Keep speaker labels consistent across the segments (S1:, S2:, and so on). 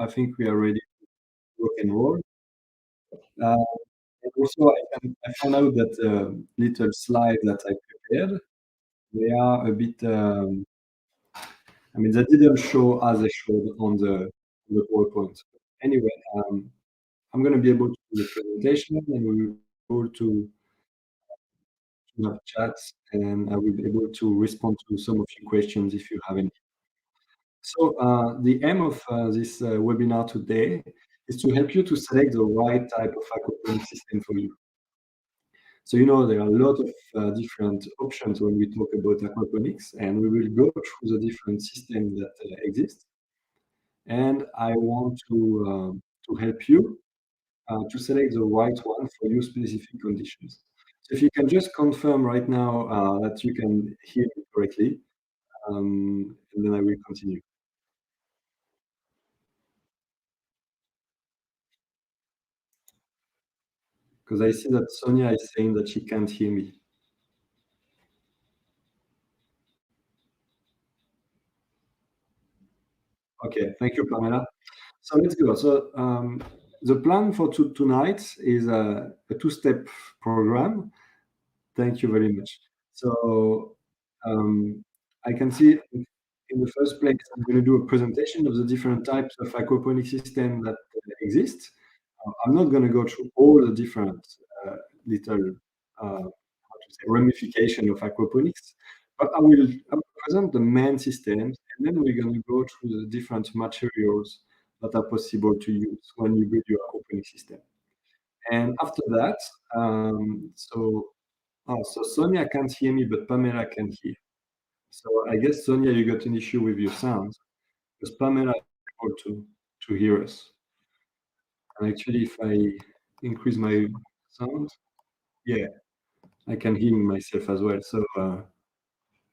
S1: I think we are ready to rock and roll. Uh, and also, I found out that little slides that I prepared, they are a bit, I mean, they didn't show as they showed on the PowerPoint. Anyway, I'm going to be able to do the presentation, and we will be able to have chats, and I will be able to respond to some of your questions if you have any. So the aim of this webinar today is to help you to select the right type of aquaponics system for you. So there are a lot of different options when we talk about aquaponics, and we will go through the different systems that exist. And I want to help you to select the right one for your specific conditions. So if you can just confirm right now that you can hear me correctly, and then I will continue. Because I see that Sonia is saying that she can't hear me. Okay, thank you, Pamela. So let's go. So the plan for tonight is a two-step program. Thank you very much. So I can see in the first place, I'm going to do a presentation of the different types of aquaponic system that exist. I'm not going to go through all the different little ramification of aquaponics, but I will present the main systems, and then we're going to go through the different materials that are possible to use when you build your aquaponic system. And after that, so Sonia can't hear me, but Pamela can hear. So I guess, Sonia, you got an issue with your sound, because Pamela is able to hear us. And actually, if I increase my sound, yeah, I can hear myself as well. So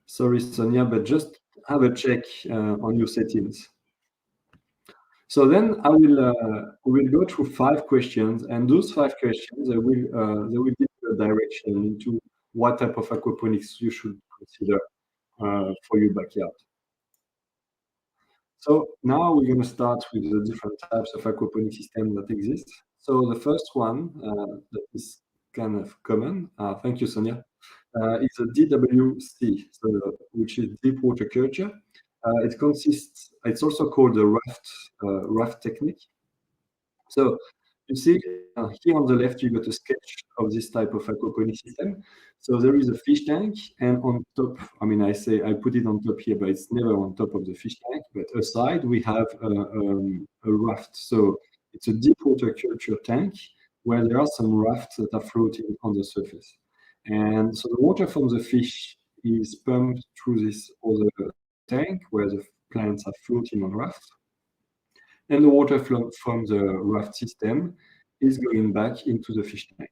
S1: sorry, Sonia, but just have a check on your settings. So then we will go through 5 questions, and those 5 questions they will give you a direction into what type of aquaponics you should consider for your backyard. So now we're going to start with the different types of aquaponic systems that exist. So the first one that is kind of common, thank you, Sonia, is a DWC, so, which is deep water culture. It's also called the raft technique. So you see here on the left, you got a sketch of this type of aquaponic system. So there is a fish tank, and on top, I mean, I put it on top here, but it's never on top of the fish tank. But aside, we have a raft. So it's a deep water culture tank where there are some rafts that are floating on the surface. And so the water from the fish is pumped through this other tank where the plants are floating on rafts. And the water flow from the raft system is going back into the fish tank.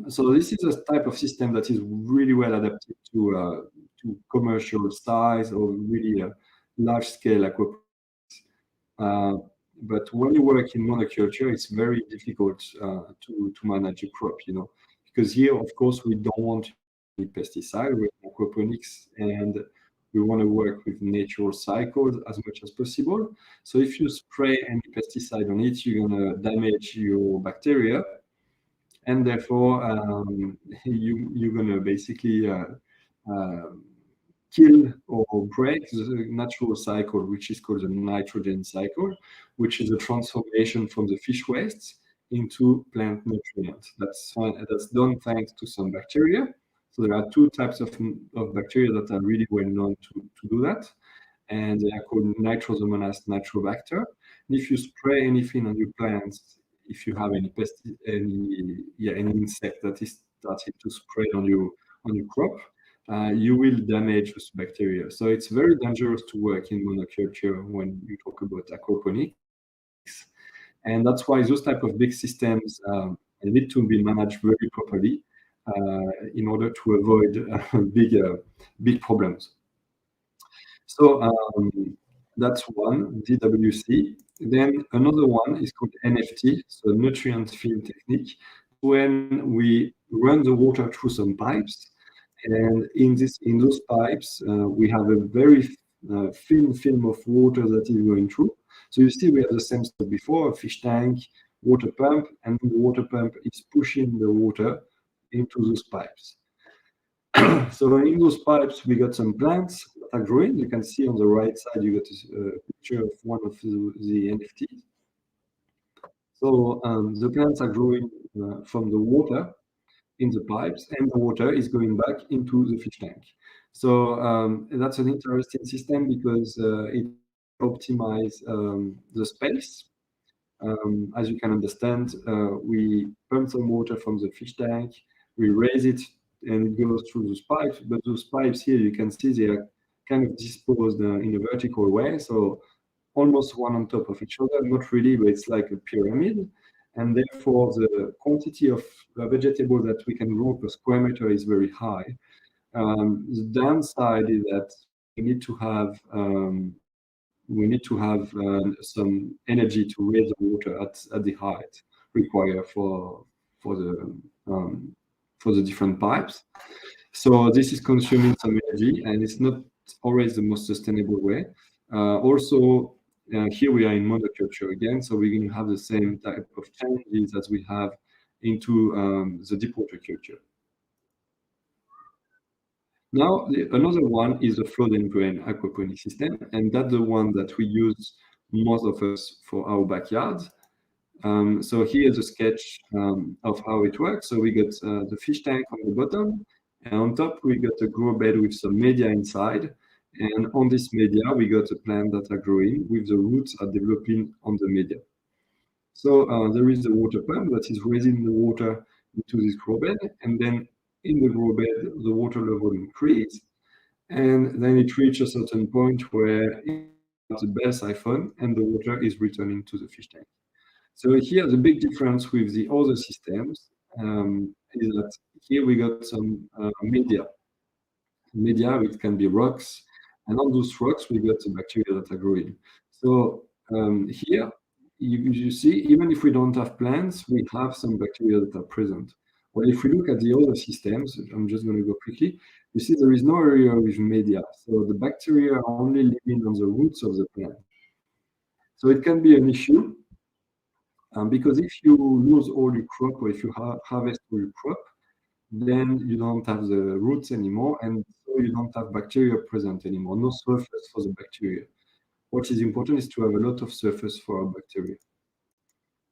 S1: So this is a type of system that is really well adapted to commercial size or really large-scale aquaponics. But when you work in monoculture, it's very difficult to manage a crop, because here, of course, we don't want any pesticide with aquaponics, and we want to work with natural cycles as much as possible. So if you spray any pesticide on it, you're going to damage your bacteria, and therefore you're going to basically kill or break the natural cycle, which is called the nitrogen cycle, which is a transformation from the fish wastes into plant nutrients. That's done thanks to some bacteria. So there are 2 types of bacteria that are really well known to do that, and they are called Nitrosomonas nitrobacter. And if you spray anything on your plants, if you have any insect that is starting to spread on your crop, you will damage those bacteria. So it's very dangerous to work in monoculture when you talk about aquaponics, and that's why those type of big systems need to be managed very properly in order to avoid big problems. So that's one, DWC. Then another one is called NFT, so nutrient film technique, when we run the water through some pipes, and in those pipes we have a very thin film of water that is going through, So you see we have the same stuff before, a fish tank, water pump, and the water pump is pushing the water into those pipes. So in those pipes, we got some plants that are growing. You can see on the right side, you got a picture of one of the NFTs. So the plants are growing from the water in the pipes, and the water is going back into the fish tank. So that's an interesting system because it optimize the space. As you can understand, we pump some water from the fish tank, we raise it, and it goes through those pipes. But those pipes here, you can see they are kind of disposed in a vertical way. So almost one on top of each other, not really, but it's like a pyramid. And therefore, the quantity of vegetable that we can grow per square meter is very high. The downside is that we need to have some energy to raise the water at the height required for the um, for the different pipes. So this is consuming some energy, and it's not always the most sustainable way. Also, here we are in monoculture again, so we're going to have the same type of challenges as we have into the deep water culture. Now, another one is the flood and drain aquaponics system, and that's the one that we use most of us for our backyards. So here's a sketch of how it works. So we got the fish tank on the bottom, and on top we got a grow bed with some media inside. And on this media, we got a plant that are growing with the roots are developing on the media. So there is a water pump that is raising the water into this grow bed, and then in the grow bed, the water level increases, and then it reaches a certain point where it's a bell siphon, and the water is returning to the fish tank. So here, the big difference with the other systems is that here we got some media. Media, it can be rocks, and on those rocks, we got the bacteria that are growing. So here, you see, even if we don't have plants, we have some bacteria that are present. Well, if we look at the other systems, I'm just going to go quickly, you see there is no area with media. So the bacteria are only living on the roots of the plant. So it can be an issue because if you lose all your crop or if you harvest all your crop, then you don't have the roots anymore, and so you don't have bacteria present anymore, no surface for the bacteria. What is important is to have a lot of surface for our bacteria.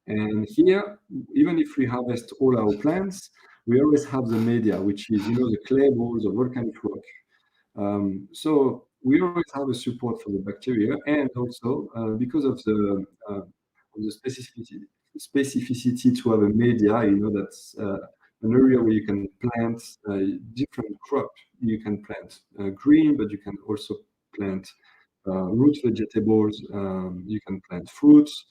S1: And here, even if we harvest all our plants, we always have the media, which is, the clay balls of volcanic rock. So we always have a support for the bacteria, and also because of the specificity to have a media, that's an area where you can plant different crop. You can plant green, but you can also plant root vegetables. You can plant fruits.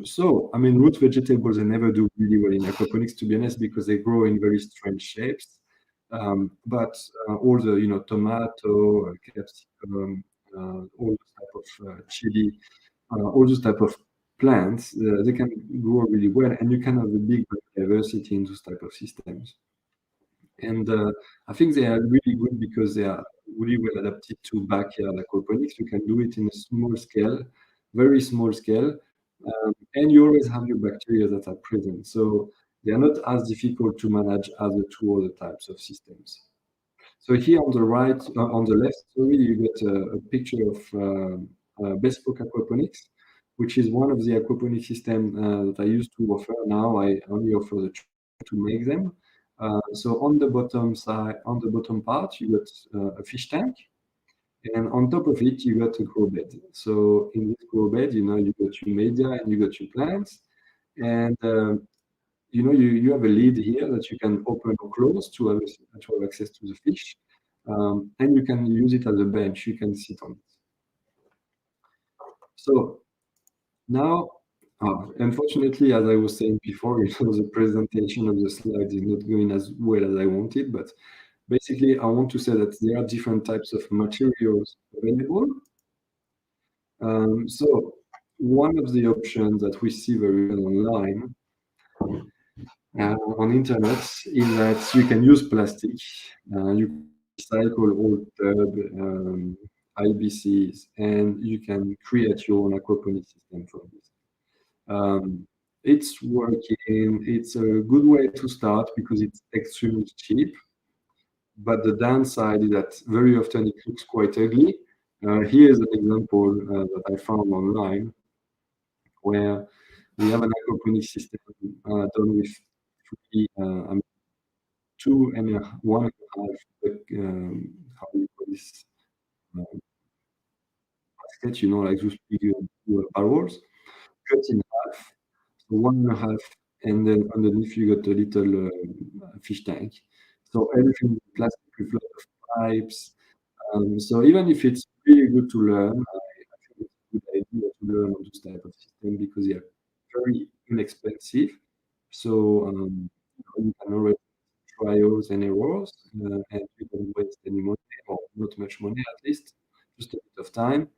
S1: So, I mean, root vegetables, they never do really well in aquaponics, to be honest, because they grow in very strange shapes. But all the, tomato, capsicum, all those type of chili, all those type of plants, they can grow really well, and you can have a big diversity in those type of systems. And I think they are really good because they are really well adapted to backyard aquaponics. You can do it in a small scale, very small scale, and you always have your bacteria that are present. So they are not as difficult to manage as the two other types of systems. So here on the right, on the left, sorry, you get a picture of bespoke aquaponics, which is one of the aquaponics system that I used to offer. Now I only offer the to make them. So on the bottom side, on the bottom part, you got a fish tank, and on top of it, you got a grow bed. So in this grow bed, you got your media and you got your plants, and you have a lid here that you can open or close to have access to the fish, and you can use it as a bench. You can sit on it. So now, unfortunately, as I was saying before, the presentation of the slides is not going as well as I wanted, but basically, I want to say that there are different types of materials available. So one of the options that we see very well online on internet is that you can use plastic. You can recycle old tub, IBCs, and you can create your own aquaponics system from this. Um, it's working. It's a good way to start because it's extremely cheap. But the downside is that very often it looks quite ugly. Here's an example that I found online where we have an aquaponics system done with three, I mean, two and one and a half, how do you call this, uh, basket, like those big barrels, cut in half, so one and a half, and then underneath you got a little fish tank. So everything is plastic with lot of pipes. So even if it's really good to learn, I think it's a good idea to learn on this type of system because they are very inexpensive. So you can already trials and errors, and you don't waste any money or not much money at least, just a bit of time.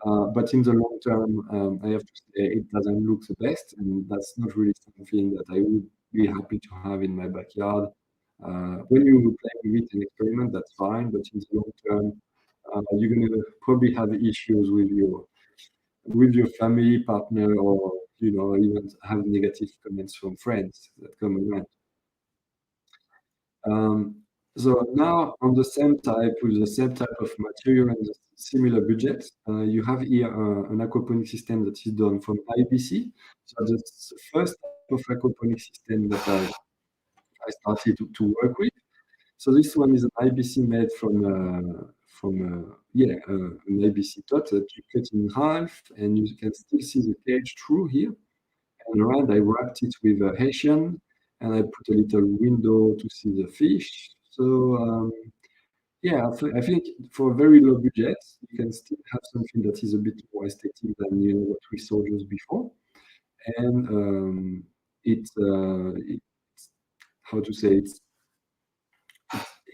S1: But in the long term, I have to say it doesn't look the best, and that's not really something that I would be happy to have in my backyard. When you play with it and experiment, that's fine, but in the long term, you're gonna probably have issues with your family, partner, or even have negative comments from friends that come around. Um, so now on the same type, with the same type of material and the similar budget, you have here an aquaponic system that is done from IBC. So that's the first type of aquaponic system that I started to work with. So this one is an IBC made from an IBC tot that you cut in half, and you can still see the cage through here. And around I wrapped it with a Haitian, and I put a little window to see the fish. So yeah, I think for a very low budget, you can still have something that is a bit more aesthetic than what we saw just before. And it's how to say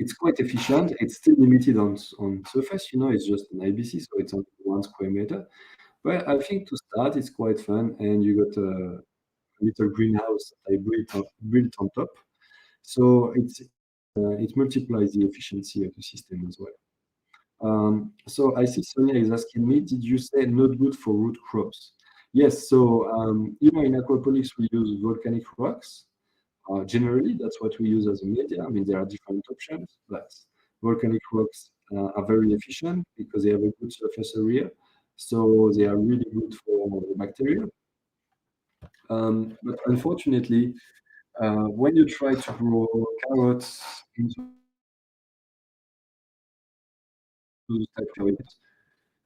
S1: it's quite efficient. It's still limited on surface. It's just an IBC, so it's only 1 square meter. But I think to start, it's quite fun, and you got a little greenhouse that I built on top. So it multiplies the efficiency of the system as well. So I see Sonia is asking me, did you say not good for root crops? Yes. So in aquaponics we use volcanic rocks. Generally, that's what we use as a media. I mean, there are different options, but volcanic rocks are very efficient because they have a good surface area. So they are really good for the bacteria. But unfortunately, when you try to grow carrots into those type of areas,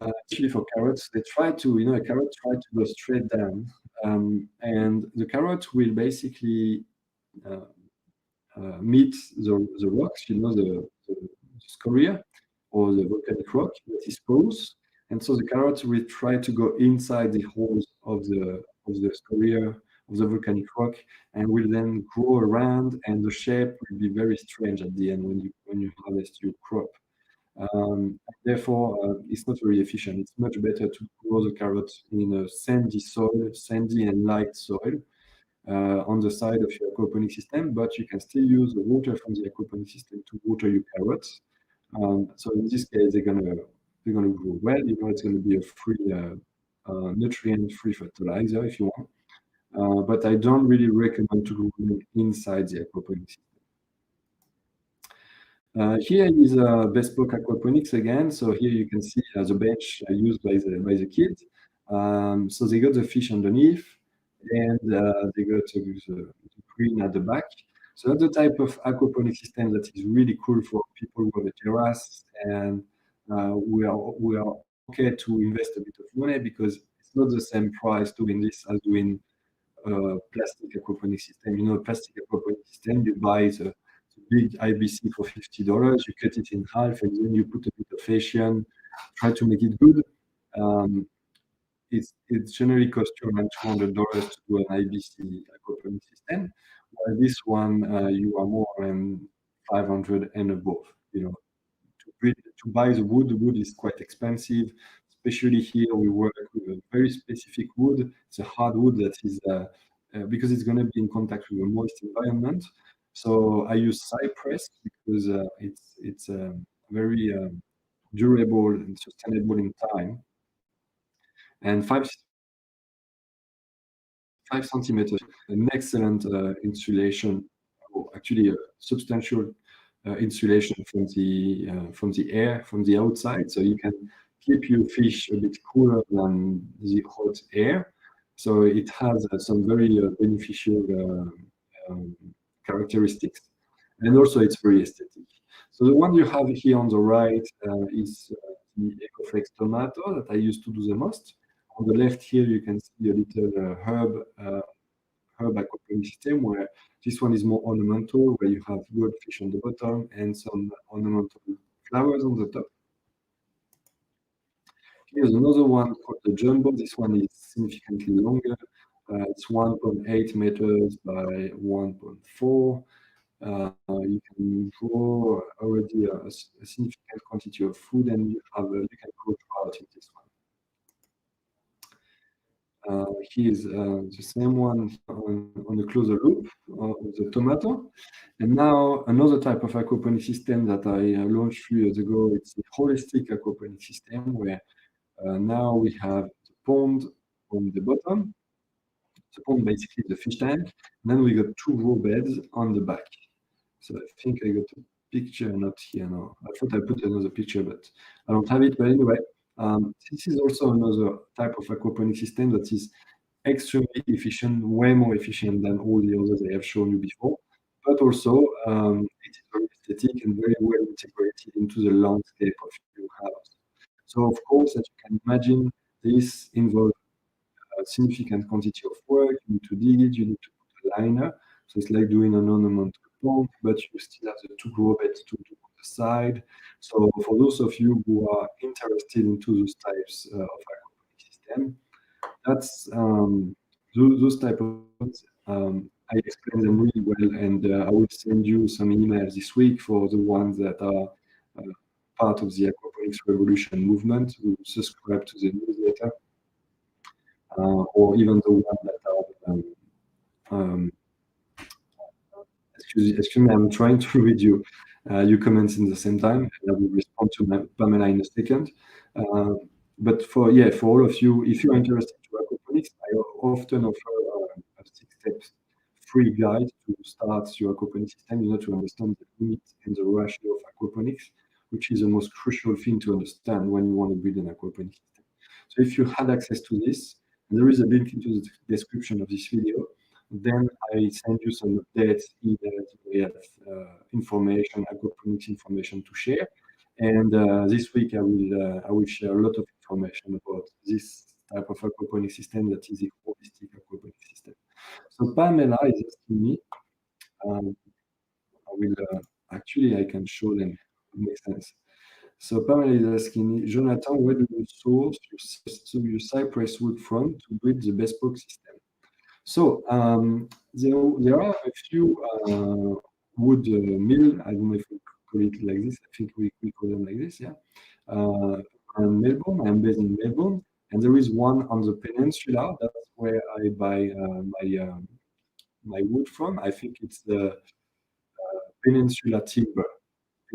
S1: especially for carrots, they try to, a carrot try to go straight down, and the carrot will basically uh, meet the rocks, the scoria or the volcanic rock that is porous, and so the carrot will try to go inside the holes of the scoria of the volcanic rock and will then grow around, and the shape will be very strange at the end when you harvest your crop. Therefore, it's not very efficient. It's much better to grow the carrot in a sandy soil, sandy and light soil, on the side of your aquaponic system, but you can still use the water from the aquaponic system to water your carrots. So in this case, they're gonna grow well. It's gonna be a free nutrient-free fertilizer if you want. But I don't really recommend to grow them inside the aquaponic system. Here is bespoke aquaponics again. So here you can see the bench used by the kids. So they got the fish underneath, and they got the green at the back. So that's the type of aquaponic system that is really cool for people who have a terrace, and we are okay to invest a bit of money because it's not the same price doing this as doing plastic aquaponic system. Plastic aquaponic system, you buy the big IBC for $50, you cut it in half, and then you put a bit of Asian, try to make it good. Um, it generally costs you around $200 to do an IBC aquaponic system, while this one you are more than 500 and above. To buy the wood is quite expensive, especially here we work with a very specific wood. It's a hardwood that is because it's going to be in contact with a moist environment. So I use cypress because it's very durable and sustainable in time, and 5 centimeters, an excellent insulation, or actually a substantial insulation from the air from the outside, so you can keep your fish a bit cooler than the hot air. So it has some very beneficial um, characteristics, and also it's very aesthetic. So the one you have here on the right is the Ecoflex tomato that I used to do the most. On the left here, you can see a little herb aquaponics system, where this one is more ornamental, where you have goldfish on the bottom and some ornamental flowers on the top. Here's another one called the jumbo. This one is significantly longer. It's 1.8 meters by 1.4. You can grow already a significant quantity of food, and you can grow trout in this one. Here's the same one on a closer loop of the tomato. And now another type of aquaponics system that I launched 3 years ago, it's the holistic aquaponics system, where now we have the pond on the bottom, the pond basically the fish tank, and then we got 2 raw beds on the back. So I think I got a picture, not here now. I thought I put another picture, but I don't have it. But anyway, this is also another type of aquaponics system that is extremely efficient, way more efficient than all the others I have shown you before. But also, it is very aesthetic and very well integrated into the landscape of your house. So, of course, as you can imagine, this involves a significant quantity of work. You need to dig it, you need to put a liner. So it's like doing an ornamental pond, but you still have the 2 grow beds to do on the side. So for those of you who are interested into those types of aquaponics system, that's those type of I explain them really well, and I will send you some emails this week for the ones that are part of the aquaponics revolution movement, who subscribe to the newsletter, or even the ones that are um, excuse me, I'm trying to read your comments in the same time, and I will respond to Pamela in a second. Uh, but for all of you, if you're interested to aquaponics, I often offer a 6 steps free guide to start your aquaponics system, to understand the limit and the ratio of aquaponics, which is the most crucial thing to understand when you want to build an aquaponics system. So if you had access to this, there is a link into the description of this video. Then I send you some updates, emails, we have information, aquaponics information to share. And this week I will share a lot of information about this type of aquaponics system that is a holistic aquaponics system. So Pamela is asking me, I will actually I can show them. It makes sense. So Pamela is asking me, Jonathan, where do you source your cypress wood from to build the bespoke system? So there are a few wood mill. I don't know if we call it like this. I think we call them like this. Yeah. And Melbourne. I'm based in Melbourne, and there is one on the peninsula. That's where I buy my wood from. I think it's the Peninsula Timber.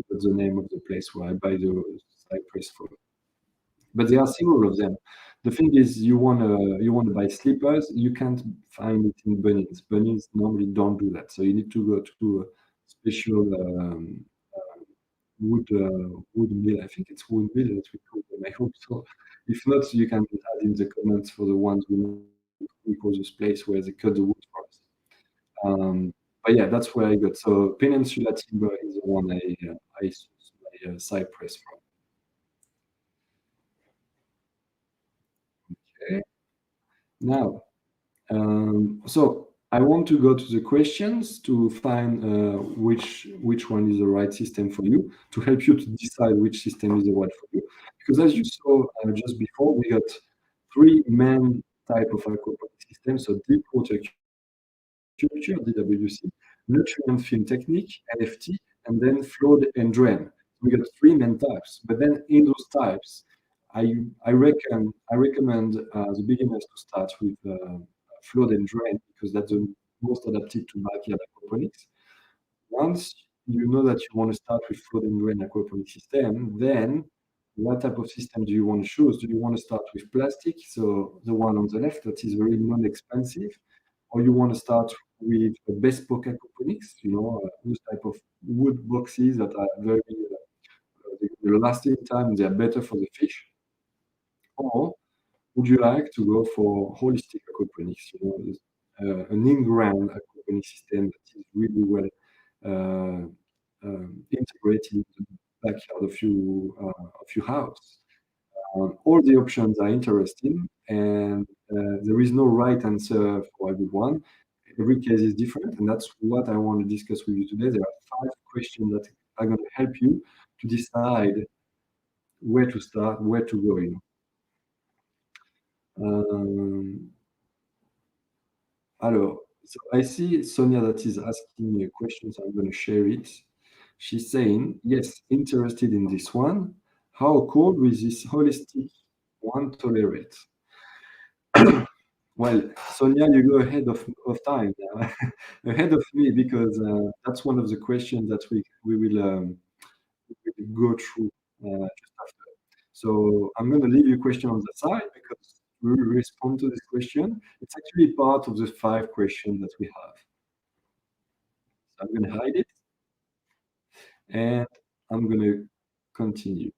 S1: That's the name of the place where I buy the cypress from. But there are several of them. The thing is, you wanna buy slippers, you can't find it in Bunnings. Bunnings normally don't do that, so you need to go to a special wood mill. I think it's wood mill that we call them. I hope so. If not, you can add in the comments for the ones we call this place where they cut the wood for us. But yeah, that's where I got. So Peninsula Timber is the one I source my cypress from. Okay. Now, so I want to go to the questions to find which one is the right system for you, to help you to decide which system is the right for you. Because as you saw just before, we got 3 main type of aquaponics systems: so deep water culture, DWC, nutrient film technique, NFT, and then flood and drain. We got 3 main types. But then in those types, I recommend the beginners to start with flood and drain, because that's the most adapted to backyard aquaponics. Once you know that you want to start with flood and drain aquaponics system, then what type of system do you want to choose? Do you want to start with plastic, so the one on the left that is very non-expensive, or you want to start with a bespoke aquaponics, those type of wood boxes that are very they last in time, they are better for the fish, or would you like to go for holistic aquaponics, an in-ground aquaponics system that is really well uh, integrated into the backyard of your house? All the options are interesting, and there is no right answer for everyone. Every case is different, and that's what I want to discuss with you today. There are five questions that are going to help you to decide where to start, where to go in. Um, so I see Sonia that is asking me a question, so I'm going to share it. She's saying, yes, interested in this one. How cold will this holistic one tolerate? Well, Sonia, you go ahead of time now, ahead of me, because that's one of the questions that we will go through just after. So I'm going to leave your question on the side because we will respond to this question. It's actually part of the five questions that we have. So I'm going to hide it and I'm going to continue.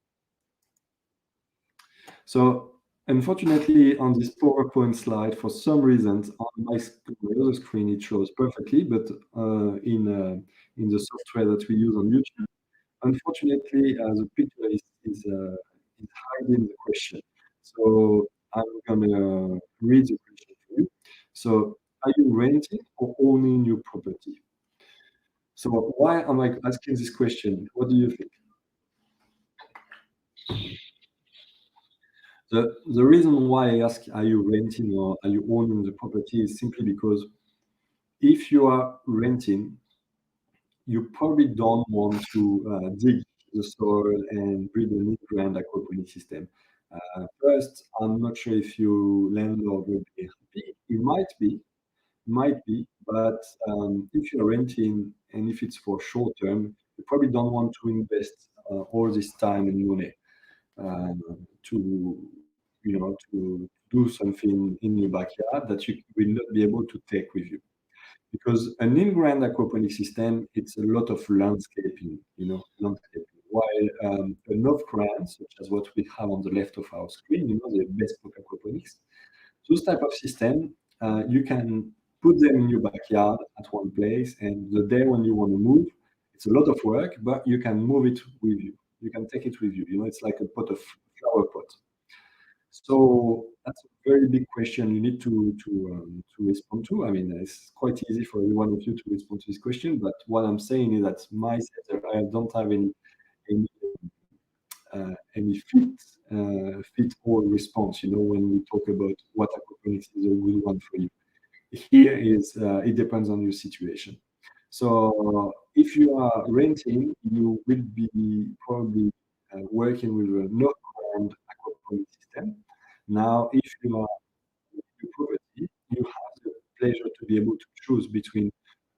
S1: So unfortunately, on this PowerPoint slide, for some reasons, on my other screen, it shows perfectly, but in the software that we use on YouTube, unfortunately, the picture is hiding the question. So I'm gonna read the question for you. So, are you renting or owning your property? So why am I asking this question? What do you think? The reason why I ask, are you renting or are you owning the property is simply because if you are renting, you probably don't want to dig the soil and build a new grand aquaponic system. First, I'm not sure if your landlord will be happy. It might be, but if you're renting and if it's for short term, you probably don't want to invest all this time and money to to do something in your backyard that you will not be able to take with you. Because an in-ground aquaponic system, it's a lot of landscaping, landscaping. While an off-ground, such as what we have on the left of our screen, the bespoke aquaponics, those type of system, you can put them in your backyard at one place, and the day when you want to move, it's a lot of work, but you can move it with you. You can take it with you. It's like a pot of flower pot. So that's a very big question you need to respond to. I mean, it's quite easy for every one of you to respond to this question, but what I'm saying is that my setup, I don't have any any fit all response. When we talk about what aquaponics is a good one for you. Here is it depends on your situation. So if you are renting, you will be probably working with a no-ground aquaponic system. Now, if you are in your property, you have the pleasure to be able to choose between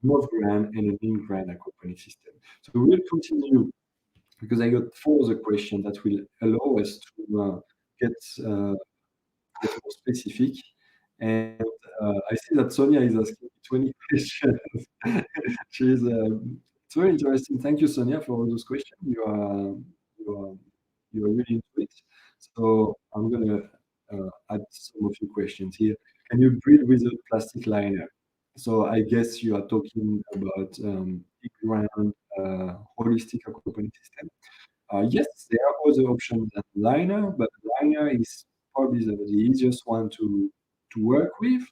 S1: above ground and an in-ground aquaponic system. So we will continue because I got four other questions that will allow us to get get more specific. And I see that Sonia is asking 20 questions. She's it's very interesting. Thank you, Sonia, for all those questions. You are you are really into it. So I'm gonna add some of your questions here. Can you breathe with a plastic liner? So I guess you are talking about big round holistic aquaponic system. Yes, there are other options than liner, but liner is probably the easiest one to work with,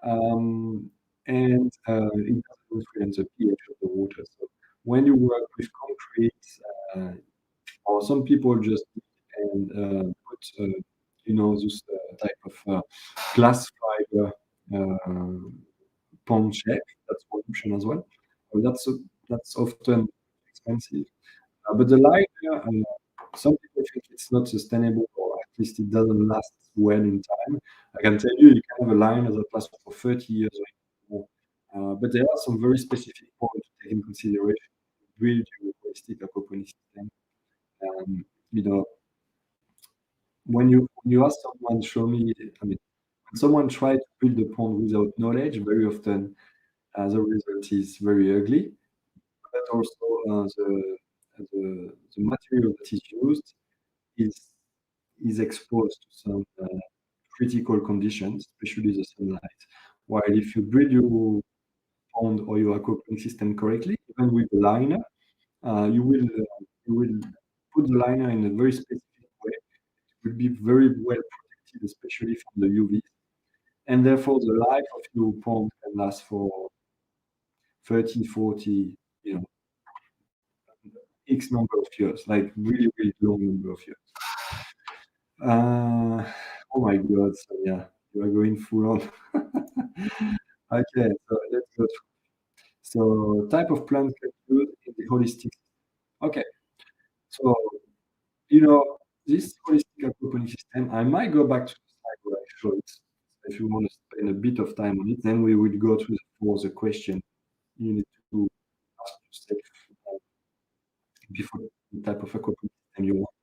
S1: and it doesn't influence the pH of the water. So when you work with concrete, uh, or some people just and put this type of glass fiber pond shape. That's one option as well. That's often expensive. But the liner, some people think it's not sustainable, or at least it doesn't last well in time. I can tell you, you can have a liner that lasts for 30 years or more. But there are some very specific points to take in consideration to build your holistic aquaponics system. Um, you know, when you ask someone, show me, I mean, when someone try to build a pond without knowledge, very often the result is very ugly, but also the material that is used is is exposed to some critical conditions, especially the sunlight. While if you build your pond or your aquaponic system correctly, even with the liner, you will put the liner in a very specific way. It will be very well protected, especially from the UV, and therefore the life of your pond can last for 30, 40, you know, X number of years, like really, really long number of years. Uh, oh my God, so yeah, you are going full on. Okay, so let's go through. So type of plant can use in the holistic. Okay, so this holistic aquaponic system, I might go back to the slide where I showed it. If you want to spend a bit of time on it, then we will go to the question you need to ask yourself before the type of aquaponic system you want.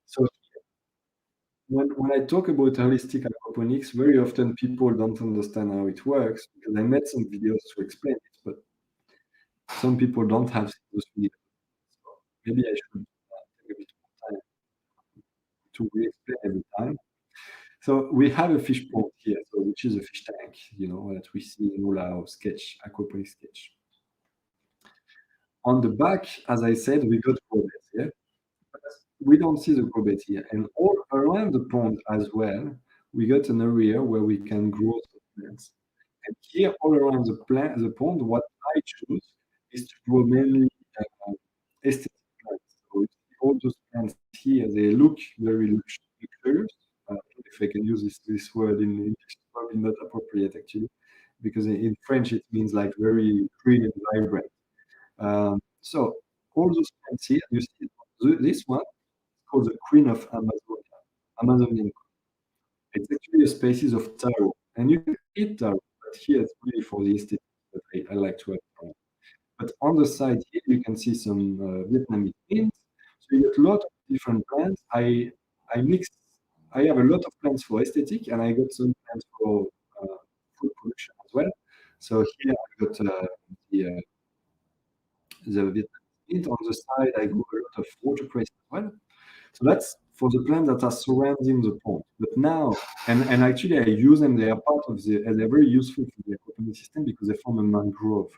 S1: So when I talk about holistic aquaponics, very often people don't understand how it works because I made some videos to explain it, but some people don't have those videos. So maybe I should take a bit more time to re-explain every time. So we have a fish pond here, so which is a fish tank, that we see in all our aquaponics sketch. On the back, as I said, we got probettes here. But we don't see the probate here. And all around the pond as well, we got an area where we can grow the plants. And here, all around the pond, what I choose is to grow mainly aesthetic plants. So you see all those plants here, they look very luxurious. If I can use this word in English, it's probably not appropriate actually, because in French it means like very green and vibrant. So all those plants here, you see this one is called the Queen of Amazonia, Amazonian. It's actually a species of taro, and you can eat taro, but here it's really for the aesthetic that I like to have taro. But on the side here, you can see some Vietnamese beans. So you get a lot of different plants. I mix. I have a lot of plants for aesthetic, and I got some plants for uh, food production as well. So here I got the Vietnamese mint. On the side, I grew a lot of watercress as well. So that's for the plants that are surrounding the pond. But now, and actually, I use them. They are part of and they're very useful for the aquaponic system because they form a mangrove.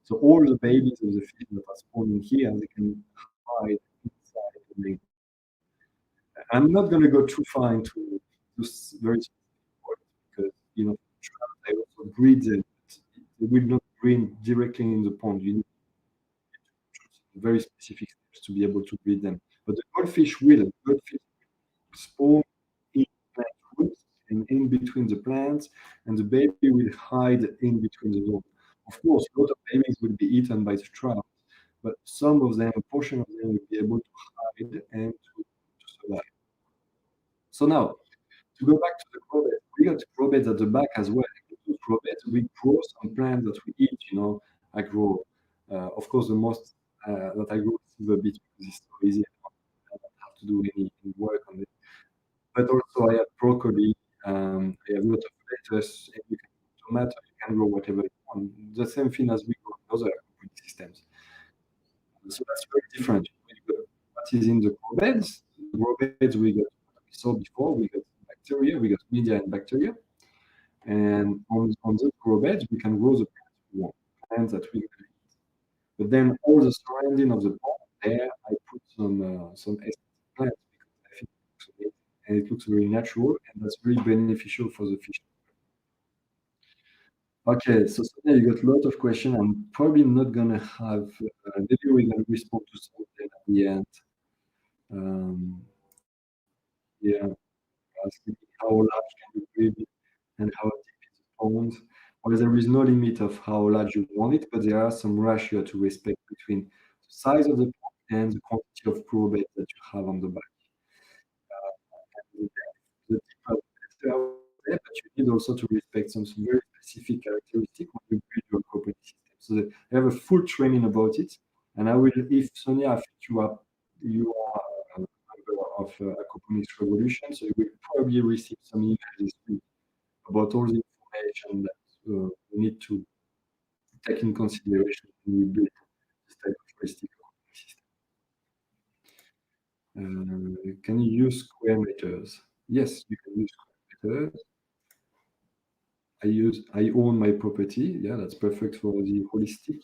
S1: So all the babies of the fish that are spawning here, they can hide inside the main. I'm not going to go too far into this very specific point because they also breed them. They will not breed directly in the pond. You need very specific steps to be able to breed them. But the goldfish will. Goldfish spawn in plant roots and in between the plants, and the baby will hide in between the zone. Of course, a lot of babies will be eaten by the trout, but some of them, a portion of them, will be able to hide and to survive. So now, to go back to the probate, we got probates at the back as well. With probates, we grow some plants that we eat. I grow, of course, the most that I grow is silver beet because it's so easy. I don't have to do any work on it. But also I have broccoli, I have a lot of lettuce, and you can grow tomato, you can grow whatever you want. The same thing as we grow in other aquaponic systems. So that's very different. We got what is in the grow beds. The grow beds we got what we saw before, we got bacteria, we got media and bacteria. And on those grow beds we can grow the plants we want, plants that we can eat. But then all the surrounding of the pond there, I put some aesthetic plants because I think it looks amazing and it looks very natural and that's very beneficial for the fish. Okay, so Sonia, you got a lot of questions. I'm probably not gonna have. Maybe we're gonna respond to some of them at the end. Um, yeah, asking how large can you breed and how deep is the pond. Well, there is no limit of how large you want it, but there are some ratio to respect between the size of the pond and the quantity of probate that you have on the back. The deeper the better out there, but you need also to respect some very specific characteristic when you build your corporate system. So I have a full training about it, and I will, if Sonia, if you are a member of Aquaponics Revolution, so you will probably receive some emails this week about all the information that we need to take in consideration when we build this type of holistic aquaponics system. Can you use square meters? Yes, you can use square meters. I own my property. Yeah, that's perfect for the holistic.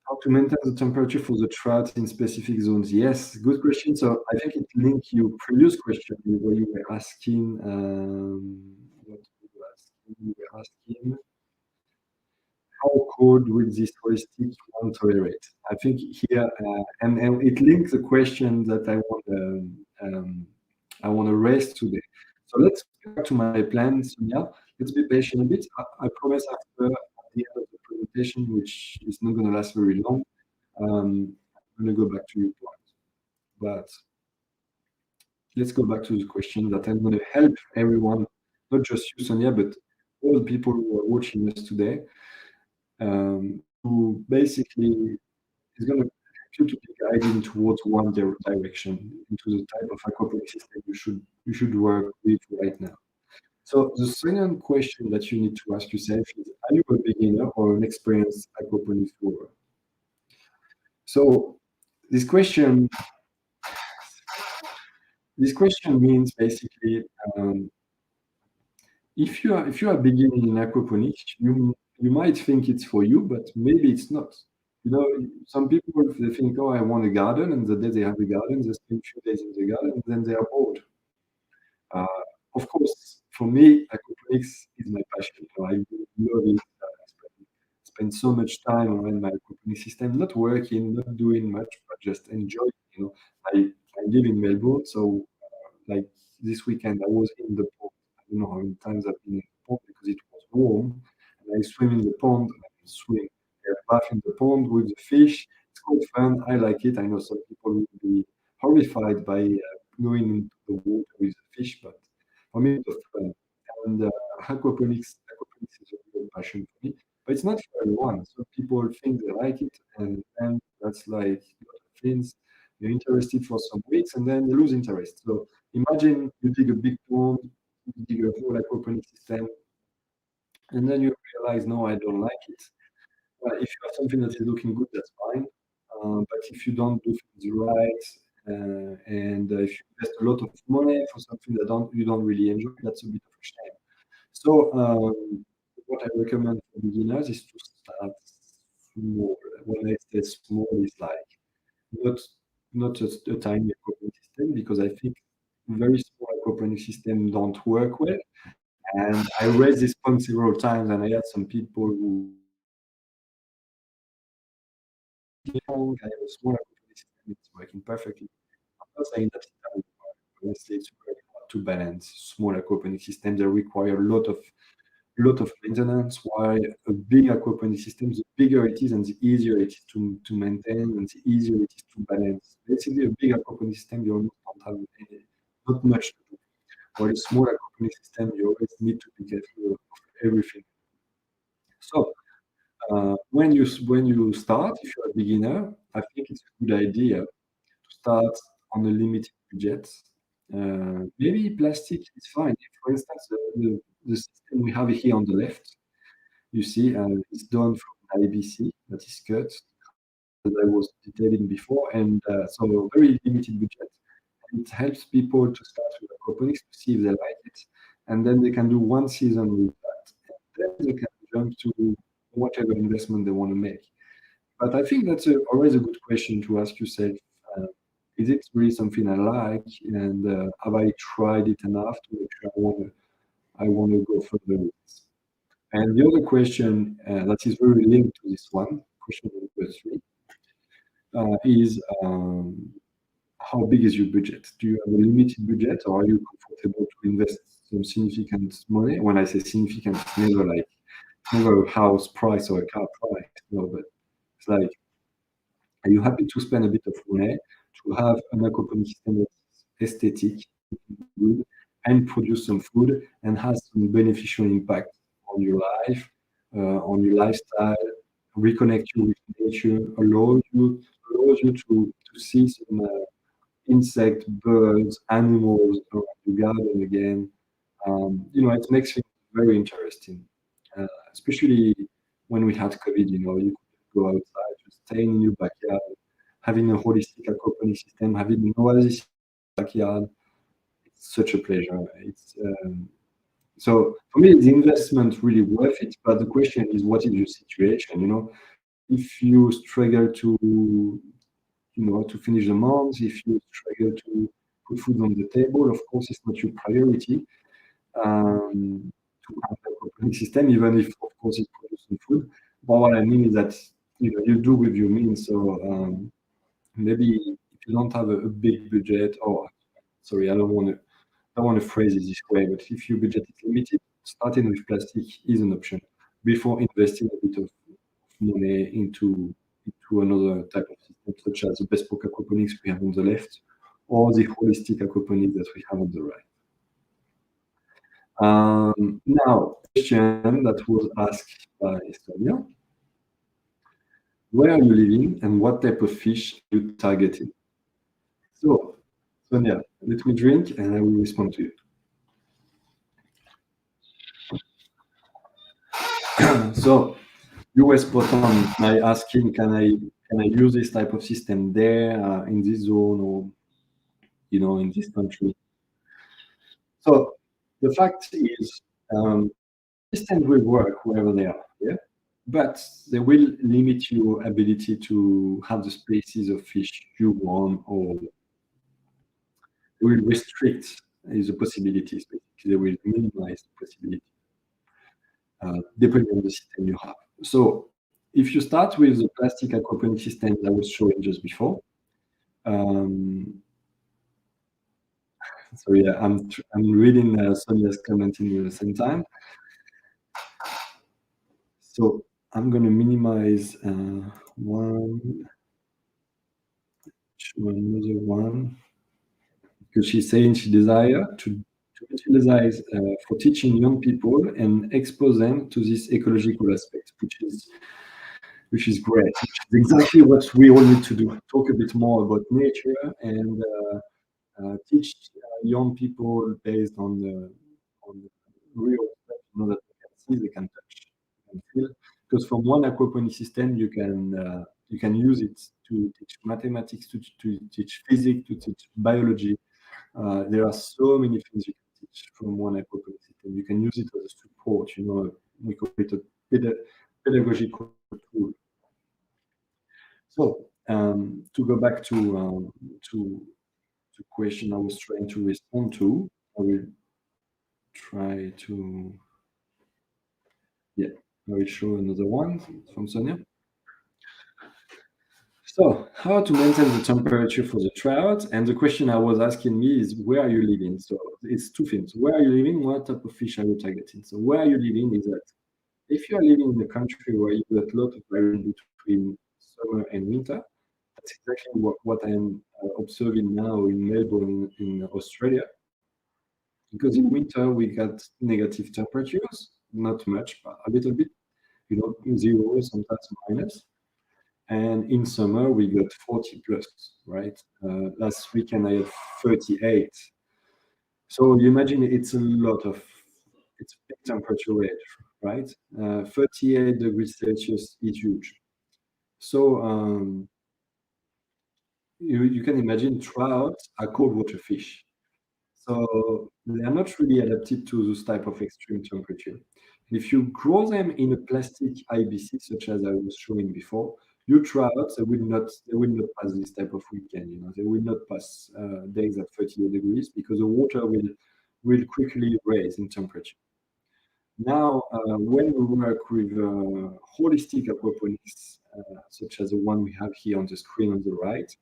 S1: How to maintain the temperature for the trout in specific zones? Yes, good question. So I think it linked your previous question where you were asking, what you were asking, how cold will this holistic one tolerate? I think here, and it links the question that I want to raise today. So let's go back to my plan, Sonia. Let's be patient a bit. I promise after at the end of the presentation, which is not going to last very long, I'm going to go back to your point. But let's go back to the question that I'm going to help everyone, not just you, Sonia, but all the people who are watching us today, who basically is going to help you to be guided towards one direction, into the type of aquaponics system you should work with right now. So the second question that you need to ask yourself is, are you a beginner or an experienced aquaponics grower? So this question means basically, if you are beginning in aquaponics, you might think it's for you, but maybe it's not. You know, some people they think, oh, I want a garden, and the day they have a garden, they spend a few days in the garden, and then they are bored. Uh, of course, for me, aquaponics is my passion. You know, I love it. Spend so much time on my aquaponics system, not working, not doing much, but just enjoying. You know, I live in Melbourne, so like this weekend, I was in the pond. I don't know how many times I've been in the pond because it was warm, and I swim in the pond. I swim, bath in the pond with the fish. It's quite fun. I like it. I know some people will be horrified by going into the water with the fish, but for me, it was fun. And aquaponics is a real passion for me. But it's not for everyone. Some people think they like it, and then that's like a lot of things. You're interested for some weeks, and then you lose interest. So imagine you dig a big pond, you dig a whole aquaponics system, and then you realize, no, I don't like it. Well, if you have something that is looking good, that's fine. But if you don't do things right, and if you invest a lot of money for something that you don't really enjoy, that's a bit of a shame. So what I recommend for beginners is to start small. When I say small, is like not not just a tiny aquaponics system, because I think very small aquaponics system don't work well. And I raised this point several times, and I had some people who I have a small aquaponics system, it's working perfectly. I'm not saying that it doesn't work. Honestly, it's very hard to balance small aquaponics systems. They require a lot of maintenance, while a big aquaponics system, the bigger it is and the easier it is to maintain and the easier it is to balance. Basically, a big aquaponics system, you almost don't have not much to do. While a small aquaponics system, you always need to be careful of everything. So when you start, if you're a beginner, I think it's a good idea to start on a limited budget. Maybe plastic is fine. For instance, the system we have here on the left, you see, it's done from IBC that is cut, as I was detailing before, and so very limited budget. It helps people to start with aquaponics to see if they like it, and then they can do one season with that, and then they can jump to whatever investment they want to make. But I think that's always a good question to ask yourself. Uh, is it really something I like, and have I tried it enough to make sure I want to go further with this? And the other question that is very linked to this one, question number three, is how big is your budget? Do you have a limited budget, or are you comfortable to invest some significant money? When I say significant, it's never a house price or a car price, no, but it's like, are you happy to spend a bit of money to have an aquaponics system that's aesthetic, good, and produce some food and has some beneficial impact on your life, on your lifestyle, reconnect you with nature, allows you to see some insect, birds, animals around the garden again. It makes things very interesting, especially when we had COVID. You could go outside, just staying in your backyard, having a holistic aquaponic system, having an oasis in your backyard. It's such a pleasure. So for me, the investment really worth it. But the question is, what is your situation? If you struggle to finish the month, if you struggle to put food on the table, of course, it's not your priority to have a company system, even if, of course, it's producing food. But what I mean is that you do with your means. So maybe if you don't have a big budget, or sorry, I don't want to phrase it this way, but if your budget is limited, starting with plastic is an option before investing a bit of money into another type of system, such as the bespoke aquaponics we have on the left, or the holistic aquaponics that we have on the right. Now, question that was asked by Sonia: where are you living and what type of fish are you targeting? So, Sonia, let me drink and I will respond to you. So, you were spot on by asking, can I use this type of system there in this zone or in this country? So the fact is, systems will work wherever they are, yeah, but they will limit your ability to have the species of fish you want, or they will restrict the possibilities. Basically, they will minimize the possibility depending on the system you have. So if you start with the plastic aquaponic system that I was showing just before, um, so yeah, I'm reading Sonia's comment in the same time. So I'm going to minimize one, show another one, because she's saying she desire to utilize for teaching young people and expose them to this ecological aspect, which is great. Which is exactly what we all need to do. Talk a bit more about nature and teach young people based on the real stuff, that they can see, they can touch, they can feel. Because from one aquaponic system, you can use it to teach mathematics, to teach physics, to teach biology. There are so many things you can teach from one aquaponic system. You can use it as a support. We call it a pedagogical tool. So to go back to the question I was trying to respond to, I will try to, yeah, I will show another one from Sonia. So, how to maintain the temperature for the trout? And the question I was asking me is, where are you living? So, it's two things. Where are you living? What type of fish are you targeting? So, where are you living is that if you are living in a country where you got a lot of variation between summer and winter, that's exactly what I'm observing now in Melbourne, in Australia. Because in winter we got negative temperatures, not much, but a little bit, zero, sometimes minus. And in summer we got 40 plus, right? Last weekend I had 38. So you imagine it's a big temperature range, right? 38 degrees Celsius is huge. So you can imagine trout are cold water fish. So they are not really adapted to this type of extreme temperature. And if you grow them in a plastic IBC, such as I was showing before, your trouts they will not pass this type of weekend. They will not pass days at 38 degrees because the water will quickly raise in temperature. Now, when we work with holistic aquaponics, such as the one we have here on the screen on the right,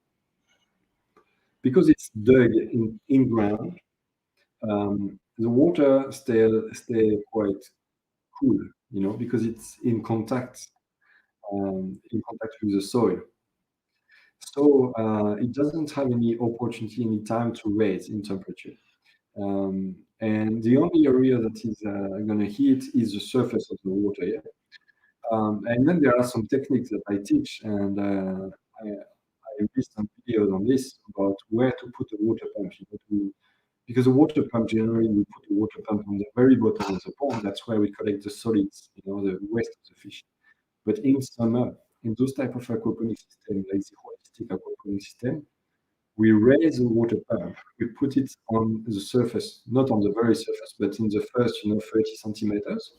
S1: because it's dug in ground, the water stay quite cool, because it's in contact with the soil. So it doesn't have any opportunity, any time to raise in temperature. And the only area that is going to heat is the surface of the water. Yeah. And then there are some techniques that I teach, and I released some videos on this. about where to put the water pump. Because a water pump, generally, we put the water pump on the very bottom of the pond. That's where we collect the solids, the waste of the fish. But in summer, in those type of aquaponic system, like the holistic aquaponic system, we raise the water pump, we put it on the surface, not on the very surface, but in the first, 30 centimeters.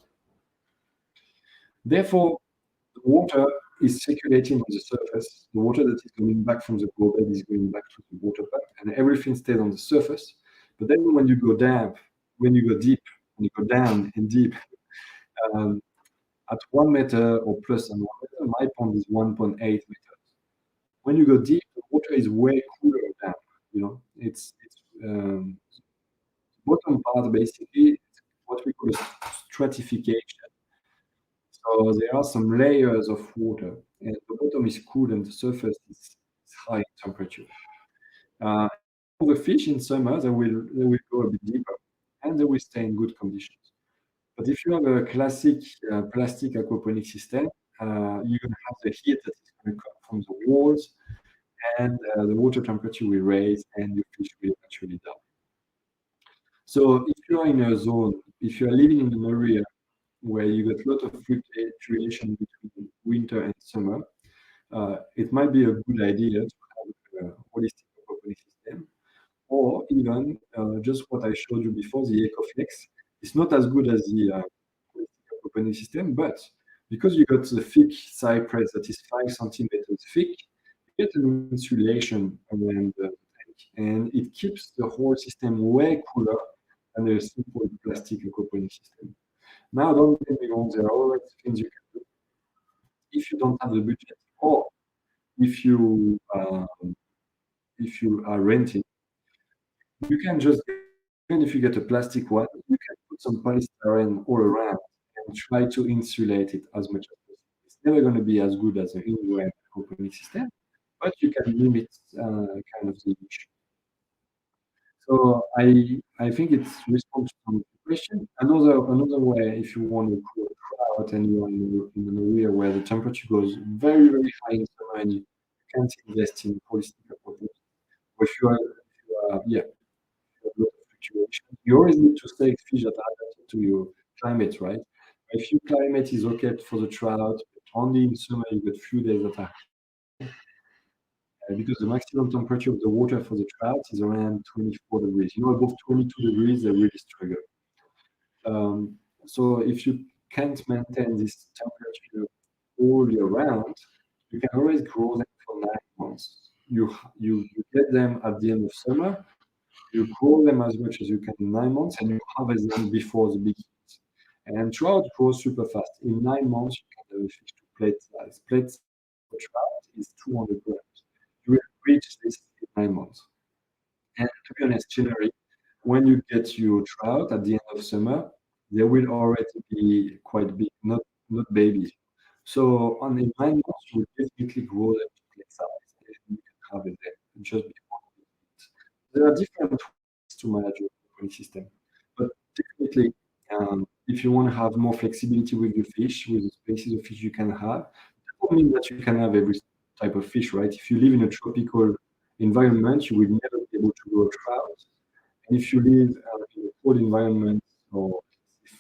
S1: Therefore, the water is circulating on the surface. The water that is coming back from the grow bed is going back to the water pump, and everything stays on the surface. But then when you go down, when you go deep, when you go down and deep, um, at 1 meter or plus than 1 meter, my pond is 1.8 meters. When you go deep, the water is way cooler down. It's bottom part basically what we call a stratification. So there are some layers of water, and the bottom is cool and the surface is high in temperature. Uh, the fish in summer they will go a bit deeper, and they will stay in good conditions. But if you have a classic plastic aquaponic system, you're going to have the heat that is going to come from the walls, and the water temperature will raise, and your fish will eventually die. So if you are in a zone, if you are living in an area where you got a lot of fluctuation between winter and summer, it might be a good idea to have a holistic aquaponic system, or even just what I showed you before, the Ecoflex. It's not as good as the holistic aquaponic system, but because you got the thick cypress that is 5 centimeters thick, you get an insulation around the tank, and it keeps the whole system way cooler than a simple plastic aquaponic system. Now, don't get me wrong, there are always things you can do if you don't have the budget, or if you um, if you are renting. You can just, even if you get a plastic one, you can put some polystyrene all around and try to insulate it as much as possible. It's never going to be as good as an indoor aquaponic system, but you can limit kind of the issue. So I think it's response to the question. Another way, if you want to grow a trout and you're in an area where the temperature goes very very high in summer and you can't invest in holistic aquaponics, or if you have a lot of fluctuation, you always need to select fish that are adapted to your climate, right? If your climate is okay for the trout, but only in summer you get few days that are because the maximum temperature of the water for the trout is around 24 degrees. Above 22 degrees, they really struggle. So if you can't maintain this temperature all year round, you can always grow them for 9 months. You get them at the end of summer, you grow them as much as you can in 9 months, and you harvest them before the big heat. And trout grows super fast. In 9 months, you can have a fish to plate size. Plate size for trout is 200 grams. You will reach this in 9 months. And to be honest, generally, when you get your trout at the end of summer, they will already be quite big, not babies. So on in 9 months, you will definitely grow them to plate size, and you can have it there just before the heat. There are different ways to manage your aquaponic system, but definitely, if you want to have more flexibility with your fish, with the species of fish you can have, that doesn't mean that you can have every type of fish, right? If you live in a tropical environment, you will never be able to grow trout. And if you live in a cold environment, or if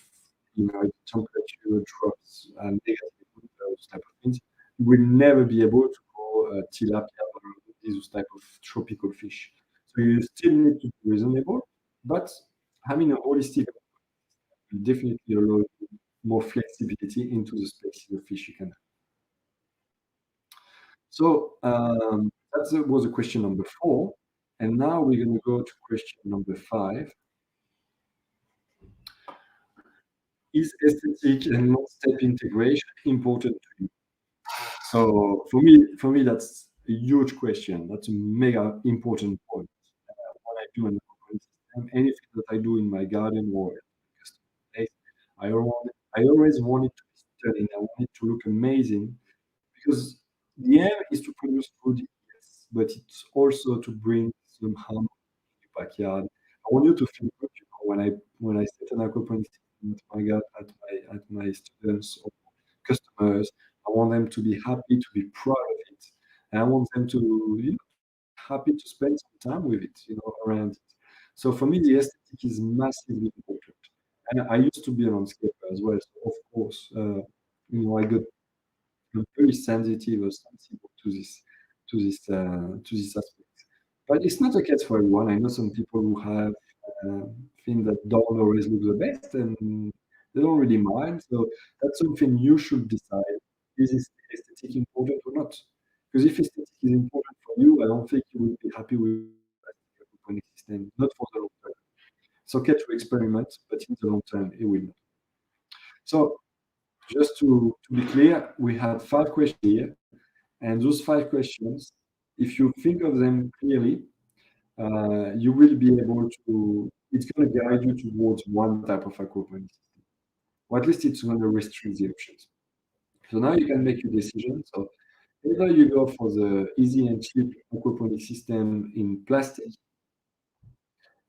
S1: the temperature drops negatively, those type of things, you will never be able to grow tilapia or these type of tropical fish. So you still need to be reasonable, but having a holistic will definitely allow you more flexibility into the species of fish you can have. So that was a question number 4. And now we're going to go to question number 5. Is aesthetic and non-step integration important to you? So for me, that's a huge question. That's a mega important point. What I do in the open system, anything that I do in my garden or in the customer place, I always want it to be stunning. I want it to look amazing because the aim is to produce food, yes, but it's also to bring some harm to your backyard. I want you to feel good, when I set an aquaponics system at my at my students or customers. I want them to be happy, to be proud of it, and I want them to happy to spend some time with it, around it. So for me, the aesthetic is massively important. And I used to be a landscaper as well, so of course, I got very sensitive or sensible to this aspect. But it's not the case for everyone. I know some people who have uh, think that dawn always looks the best, and they don't really mind. So that's something you should decide: is aesthetic important or not? Because if aesthetic is important for you, I don't think you will be happy with the aquaponics system. Not for the long term. It's okay to experiment, but in the long term, it will not. So just to be clear, we had 5 questions here. And those 5 questions, if you think of them clearly, you will be able to, it's going to guide you towards one type of aquaponics system, or at least it's going to restrict the options. So now you can make your decision. So either you go for the easy and cheap aquaponics system in plastic,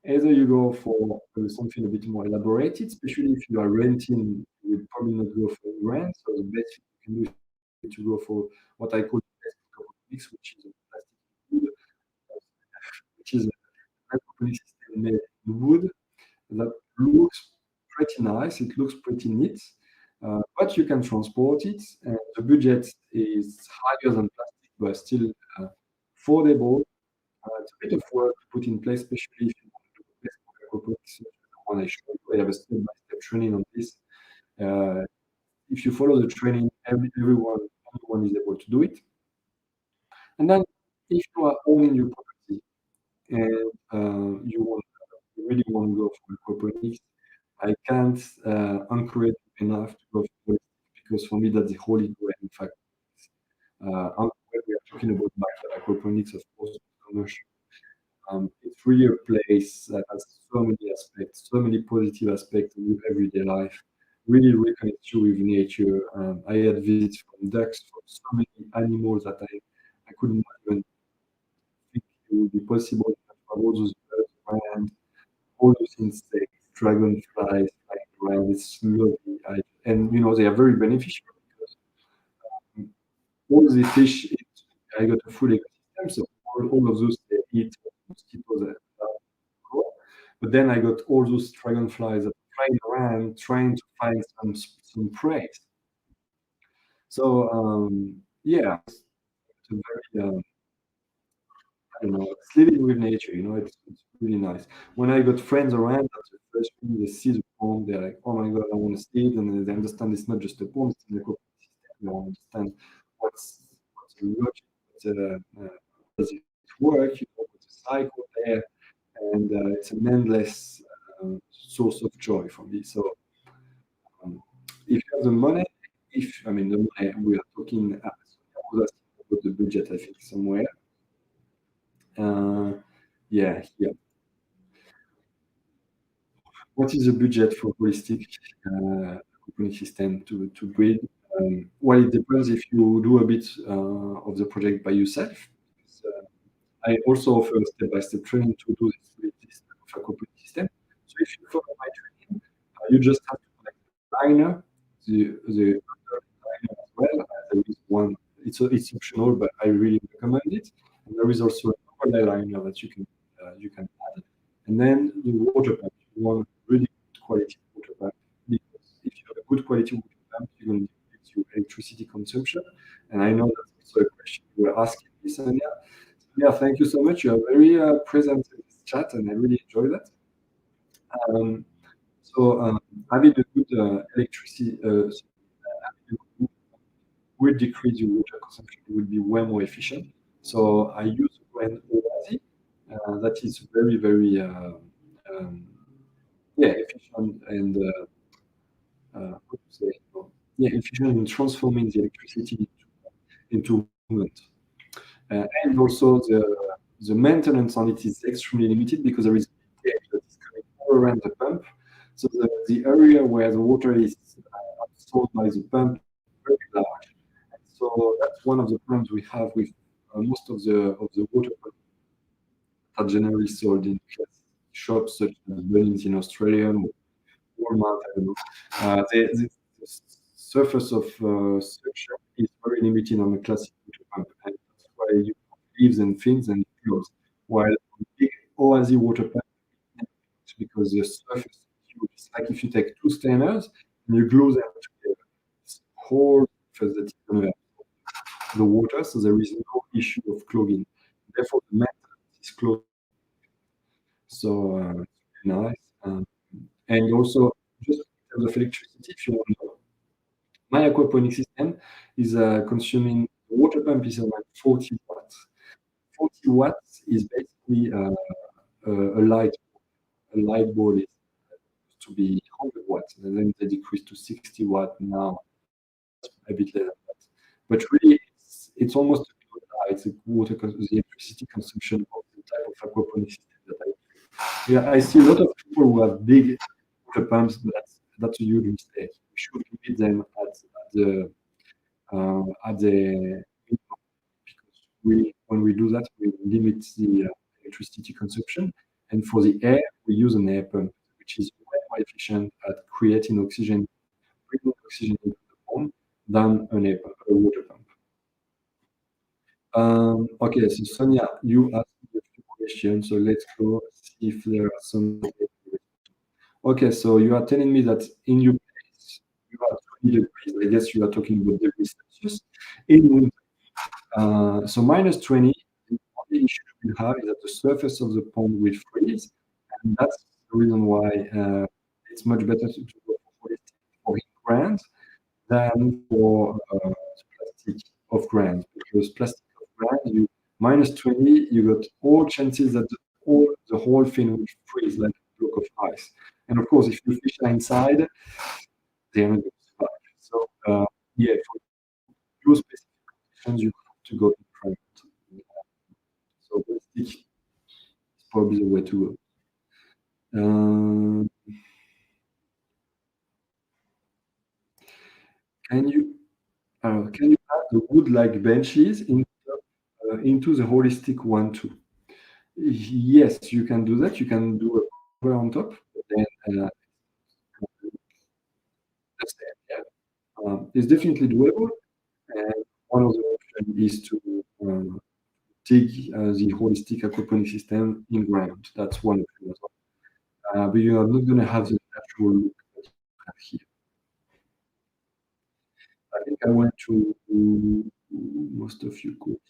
S1: either you go for something a bit more elaborated, especially if you are renting, you will probably not go for rent. So the best thing you can do is to go for what I call plastic aquaponics, which is a plastic wood, which is a aquaponics system made in wood that looks pretty nice. It looks pretty neat, but you can transport it. And the budget is higher than plastic, but still affordable. It's a bit of work to put in place, especially if you want to do bespoke aquaponics, such as the one I showed you. I have a step-by-step training on this. Uh, if you follow the training, anyone is able to do it. And then, if you are owning your property and you really want to go for aquaponics, I can't encourage you enough to go for it because for me that's the holy grail. In fact, when we are talking about backyard aquaponics, of course, commercial. It's really a place that has so many aspects, so many positive aspects in your everyday life. Really reconnects you with nature. I had visits from ducks, from so many animals that I couldn't even think it would be possible to have all those birds around, all those insects, dragonflies flying around. It's lovely. And they are very beneficial because all the fish eat. I got a full ecosystem, so all of those they eat mosquitoes that grow. But then I got all those dragonflies that are flying around trying to find some prey. So yeah, it's a very I don't know, it's living with nature, it's really nice. When I got friends around, that's the first thing they see the pond, they're like, "Oh my God, I want to see it," and they understand it's not just a pond, it's an ecosystem. They understand what's the logic, does it work, what's the cycle there, and it's an endless source of joy for me. So um, if you have the money, if I mean the money, we are talking about the budget, I think somewhere. Uh, yeah, here. What is the budget for holistic component system to build? Well, it depends if you do a bit of the project by yourself. So, I also offer step-by-step training to do this type of aquaponics system. So if you follow my training, you just have to collect the liner, the liner as well. There is one. It's optional, but I really recommend it. And there is also an overlay liner that you can add. And then the water pump. You want really good quality water pump because if you have a good quality water pump, you're going to reduce your electricity consumption. And I know that's also a question you were asking me, Sonia. Yeah, thank you so much. You are very present in this chat, and I really enjoy that. Um, so having a good electricity will decrease your water consumption. It will be way more efficient. So I use the brand Oazi. That is very, very um, efficient and how to say, efficient in transforming the electricity into movement. And also the maintenance on it is extremely limited because there is a tape that is coming all around the pump. So the area where the water is absorbed by the pump is very large. And so that's one of the problems we have with most of the water pumps that are generally sold in shops such as Bunnings in Australia or Walmart, I don't know. The surface of suction is very limited on a classic water pump, and that's why you have leaves and things, and flows. While on big oasis water pump, because the surface is huge. It's like if you take two strainers and you glue them together. It's whole surface that is going to the water, so there is no issue of clogging. Therefore, the maintenance is close. So it's really nice. And also, just in terms of electricity, if you want to know, my aquaponic system is consuming the water pump is around 40 watts. 40 watts is basically a light. A light bulb is to be 100 watts, and then they decrease to 60 watt now, a bit less than that. But really, it's almost a good light, the the electricity consumption of the type of aquaponic system that I yeah, I see a lot of people who have big water pumps, but that's a huge mistake. We should limit them at the minimum because when we do that, we limit the electricity consumption. And for the air, we use an air pump, which is way more efficient at creating oxygen, bringing oxygen into the home than a water pump. Okay, so Sonia, you asked me a few questions, so let's go see if there are some. Okay, so you are telling me that in your place you are 20 degrees. I guess you are talking about degrees Celsius. In winter, so minus 20, the only issue we have is that the surface of the pond will freeze, and that's the reason why it's much better to go for in-ground than for plastic of ground, because plastic of ground, you minus 20, you got all chances that the whole thing will freeze like a block of ice. And of course, if you fish are inside, they're not going to survive. So yeah, for your specific conditions, you have to go in front. So plastic is probably the way to go. Can you can you add the wood-like benches into the holistic one too? Yes, you can do that. You can do a cover on top, but then the same. Yeah. It's definitely doable. And one of the options is to dig the holistic aquaponic system in ground. That's one option as well. But you are not going to have the natural look that you have here. I think I went to most of your questions.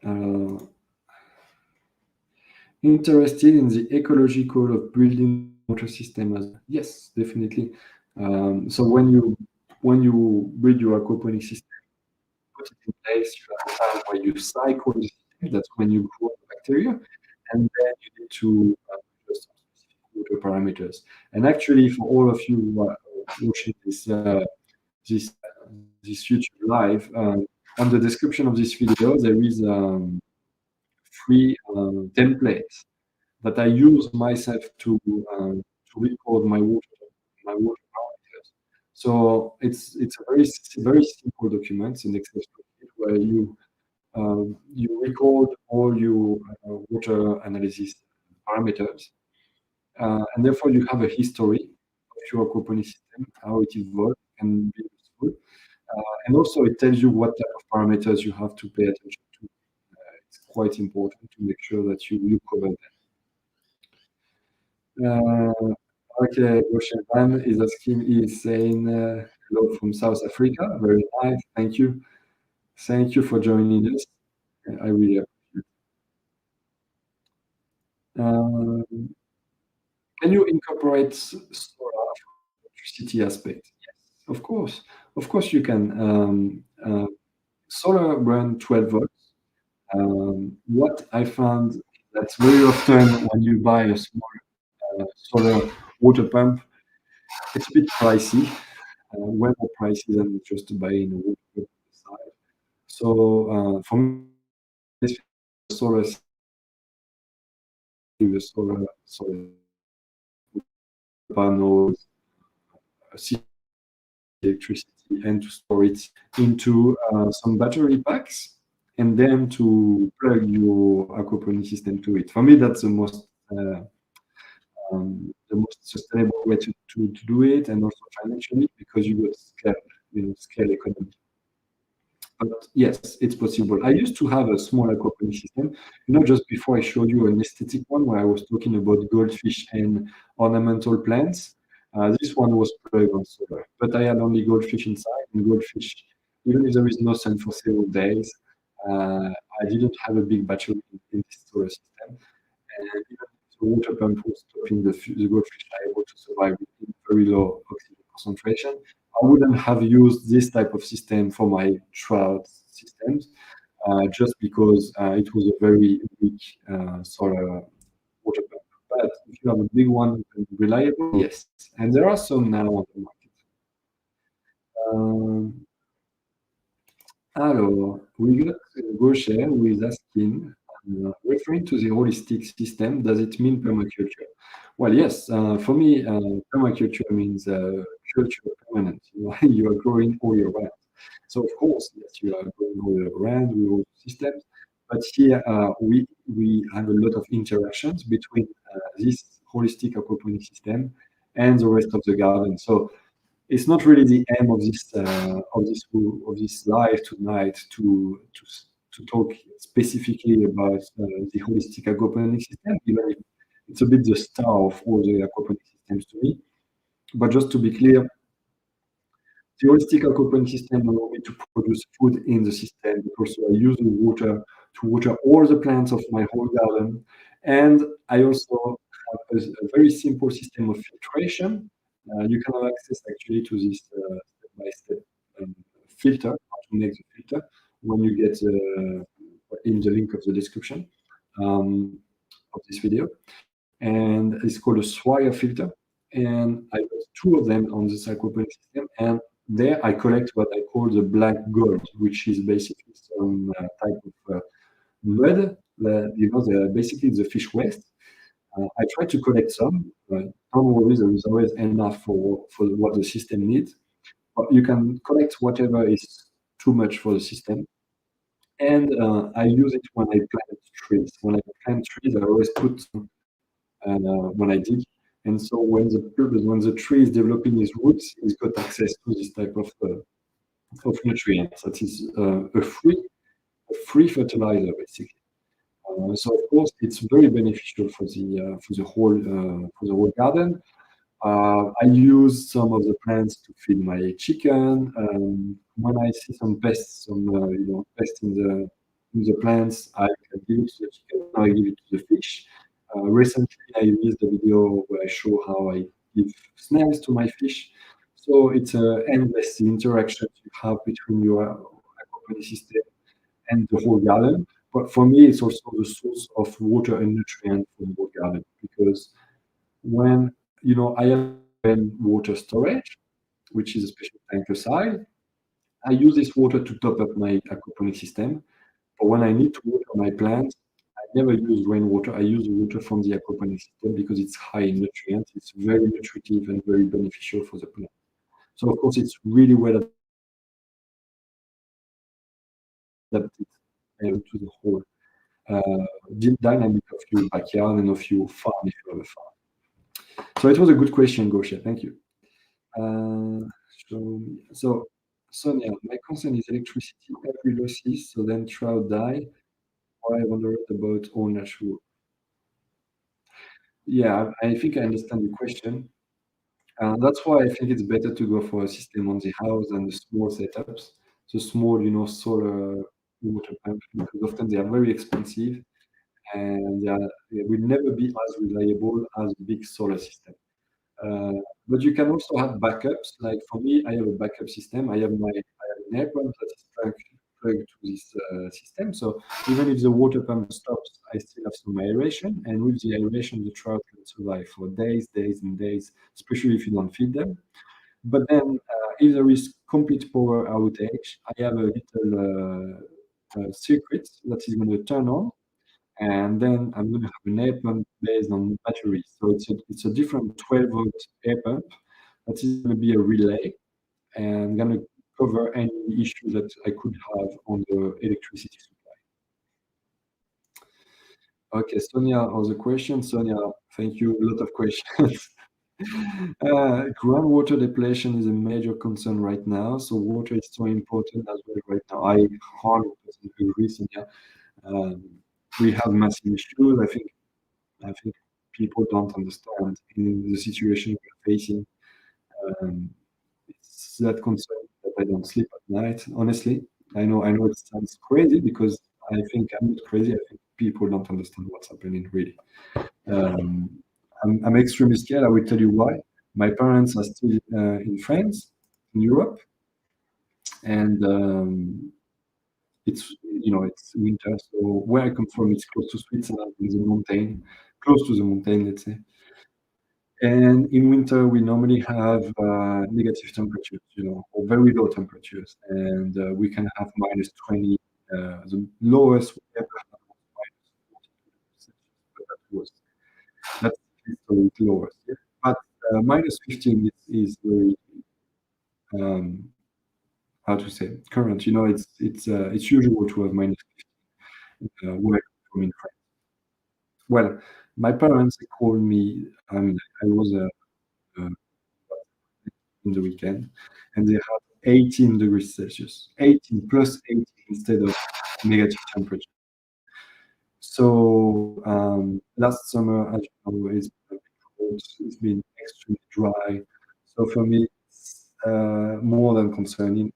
S1: Uh, Interested in the ecological of building water system as yes, definitely. So when you build your aquaponic system, put it in place, you have time where you cycle the system. That's when you grow the bacteria, and then you need to adjust some specific water parameters. And actually, for all of you who are watching this this YouTube live, on the description of this video, there is free templates that I use myself to record my water parameters. So it's a very simple document, it's an Excel spreadsheet where you record all your water analysis parameters, and therefore you have a history of your aquaponics system, how it evolved, and be useful. And also it tells you what type of parameters you have to pay attention to. It's quite important to make sure that you cover them. Okay, Goshen is asking, is saying hello from South Africa. Very nice. Thank you. Thank you for joining us. I really appreciate it. Can you incorporate solar electricity aspect? Yes, of course. Of course you can. Solar run 12 volts. What I found that very often when you buy a small solar water pump, it's a bit pricey, way more pricey than just buying a water pump on the side. So for me, this solar solar panels, electricity, and to store it into some battery packs, and then to plug your aquaponics system to it. For me, that's the most sustainable way to do it, and also financially because you got scale, scale economy. But yes, it's possible. I used to have a small aquaponics system. Just before I showed you an aesthetic one where I was talking about goldfish and ornamental plants. This one was plugged on solar, but I had only goldfish inside, and goldfish, even if there is no sun for several days, I didn't have a big battery in this solar system. And even if the water pump was stopping the goldfish are able to survive with very low oxygen concentration. I wouldn't have used this type of system for my trout systems, just because it was a very weak solar water pump. But if you have a big one and reliable, yes. And there are some now on the market. Um, Alors, we got Gaucher who is asking, referring to the holistic system, does it mean permaculture? Well, yes. For me, permaculture means culture permanent. You are growing all year round. So of course, yes, you are growing all year round with all systems. But here we have a lot of interactions between this holistic aquaponic system and the rest of the garden. So it's not really the aim of this live tonight to talk specifically about the holistic aquaponics system, even if it's a bit the star of all the aquaponics systems to me. But just to be clear, the holistic aquaponics system allows me to produce food in the system, but also I use the water to water all the plants of my whole garden, and I also have a very simple system of filtration. You can have access actually to this step-by-step filter, how to make the filter, when you get in the link of the description of this video. And it's called a Swire filter. And I got two of them on this aquaponics system. And there I collect what I call the black gold, which is basically some type of mud. Basically the fish waste. I try to collect some. Don't worry, there is always enough for what the system needs. But you can collect whatever is too much for the system. And I use it when I plant trees. When I plant trees, I always put some when I dig. And so when the tree is developing his roots, he's got access to this type of nutrients. That is a free fertilizer, basically. So of course, it's very beneficial for the whole garden. I use some of the plants to feed my chicken. When I see some pests, pests in the plants, I can give it to the chicken. I give it to the fish. Recently, I released a video where I show how I give snails to my fish. So it's endless interaction you have between your aquaponics system and the whole garden. But for me, it's also the source of water and nutrient for the whole garden because when I have water storage, which is a special tanker side, I use this water to top up my aquaponics system. But when I need to water my plants, I never use rainwater. I use water from the aquaponics system because it's high in nutrients. It's very nutritive and very beneficial for the plant. So of course, it's really well adapted to the whole dynamic of your backyard and of your farm if you have a farm. So it was a good question, Gosha. Thank you. So Sonia, my concern is electricity every losses, so then trout die. Or I wonder about all natural. Yeah, I think I understand the question. That's why I think it's better to go for a system on the house than the small setups. The small, solar water pump, because often they are very expensive and they will never be as reliable as a big solar system. Uh, but you can also have backups. Like for me, I have a backup system. I have an air pump that is plugged to this system. So even if the water pump stops, I still have some aeration. And with the aeration, the trout can survive for days, days, and days, especially if you don't feed them. But then, if there is complete power outage, I have a little circuit that is going to turn on and then I'm going to have an air pump based on batteries. So it's a different 12-volt air pump that is going to be a relay and going to cover any issue that I could have on the electricity supply. Okay, Sonia, all the questions. Sonia, thank you. A lot of questions. Groundwater depletion is a major concern right now, so water is so important as well right now. I 100% agree, Sonia. Um, we have massive issues. I think people don't understand in the situation we're facing. Um, it's that concern that I don't sleep at night. Honestly, I know it sounds crazy because I think I'm not crazy. I think people don't understand what's happening really. Um, I'm extremely scared. I will tell you why. My parents are still in France, in Europe, and it's winter. So where I come from, it's close to Switzerland, in the mountain, close to the mountain, let's say. And in winter, we normally have negative temperatures, or very low temperatures, and we can have -20. The lowest we ever had was -42 Celsius, but that's historic lowest. Yeah. But -15 is very um, how to say current. It's usual to have -15 where I come from in France. Well, my parents they called me. I mean, I was uh, in the weekend, and they had 18 degrees Celsius, 18 plus 18 instead of negative temperature. So last summer, as you know, it's been cold, it's been extremely dry. So for me, it's more than concerning.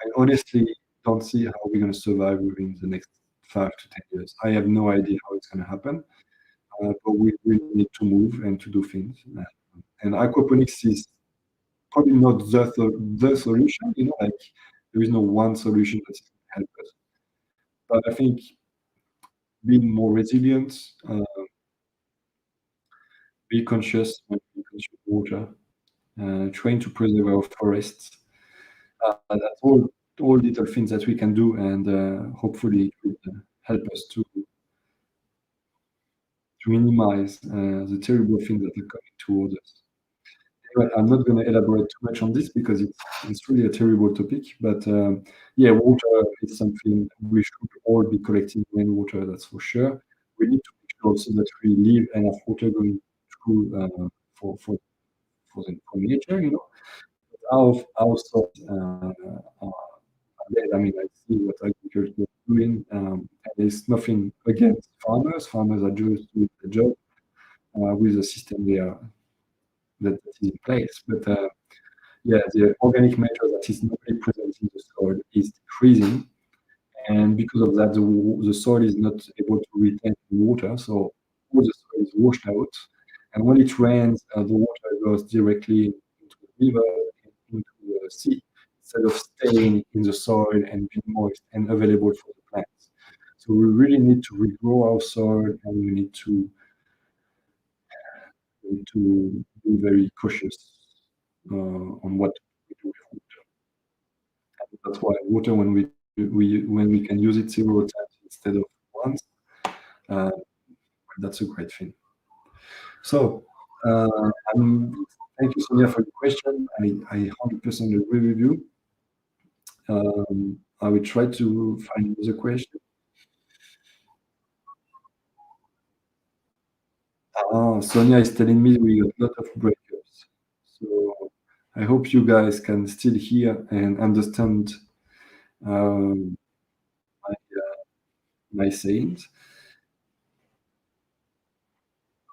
S1: I honestly don't see how we're going to survive within the next 5 to 10 years. I have no idea how it's going to happen, but we really need to move and to do things. And aquaponics is probably not the solution. Like there is no one solution that can help us. But I think being more resilient, be conscious when we consume water, trying to preserve our forests. That's all little things that we can do, and hopefully it will help us to minimize the terrible things that are coming towards us. Anyway, I'm not going to elaborate too much on this because it's really a terrible topic. But yeah, water is something we should all be collecting rainwater. That's for sure. We need to make sure also that we leave enough water going through for nature. Our source I mean, I see what agriculture is doing, and there's nothing against farmers. Farmers are just doing the job with the system that is in place. But yeah, the organic matter that is normally present in the soil is decreasing, and because of that, the soil is not able to retain the water, so all the soil is washed out. And when it rains, the water goes directly into the river and into the sea instead of staying in the soil and being moist and available for the plants. So we really need to regrow our soil, and we need to be very cautious on what we do with water. That's why water, when we can use it several times instead of once, uh, that's a great thing. So, thank you, Sonia, for the question. I 100% agree with you. I will try to find another question. Sonia is telling me we got a lot of breakups. So I hope you guys can still hear and understand um, my, my sayings.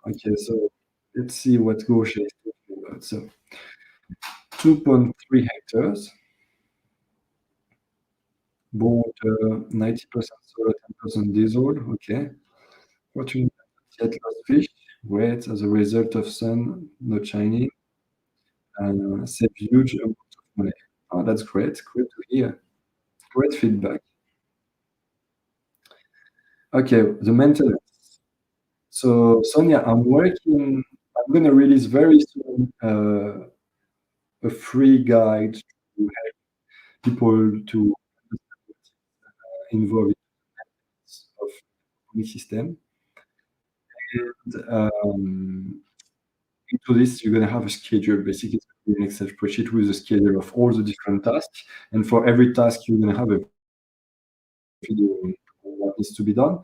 S1: Okay, so let's see what Gosha is talking about. So 2.3 hectares, bought 90% solar, 10% diesel. Okay. Fortunately, yet lost fish, wet as a result of sun not shining, and save huge amount of money. Oh, that's great. Great to hear. Great feedback. Okay, the maintenance. So, Sonia, I'm going to release very soon a free guide to help people to involve in the of the system. And into this, you're going to have a schedule. Basically, it's gonna be an Excel spreadsheet with a schedule of all the different tasks. And for every task, you're going to have a video on what needs to be done.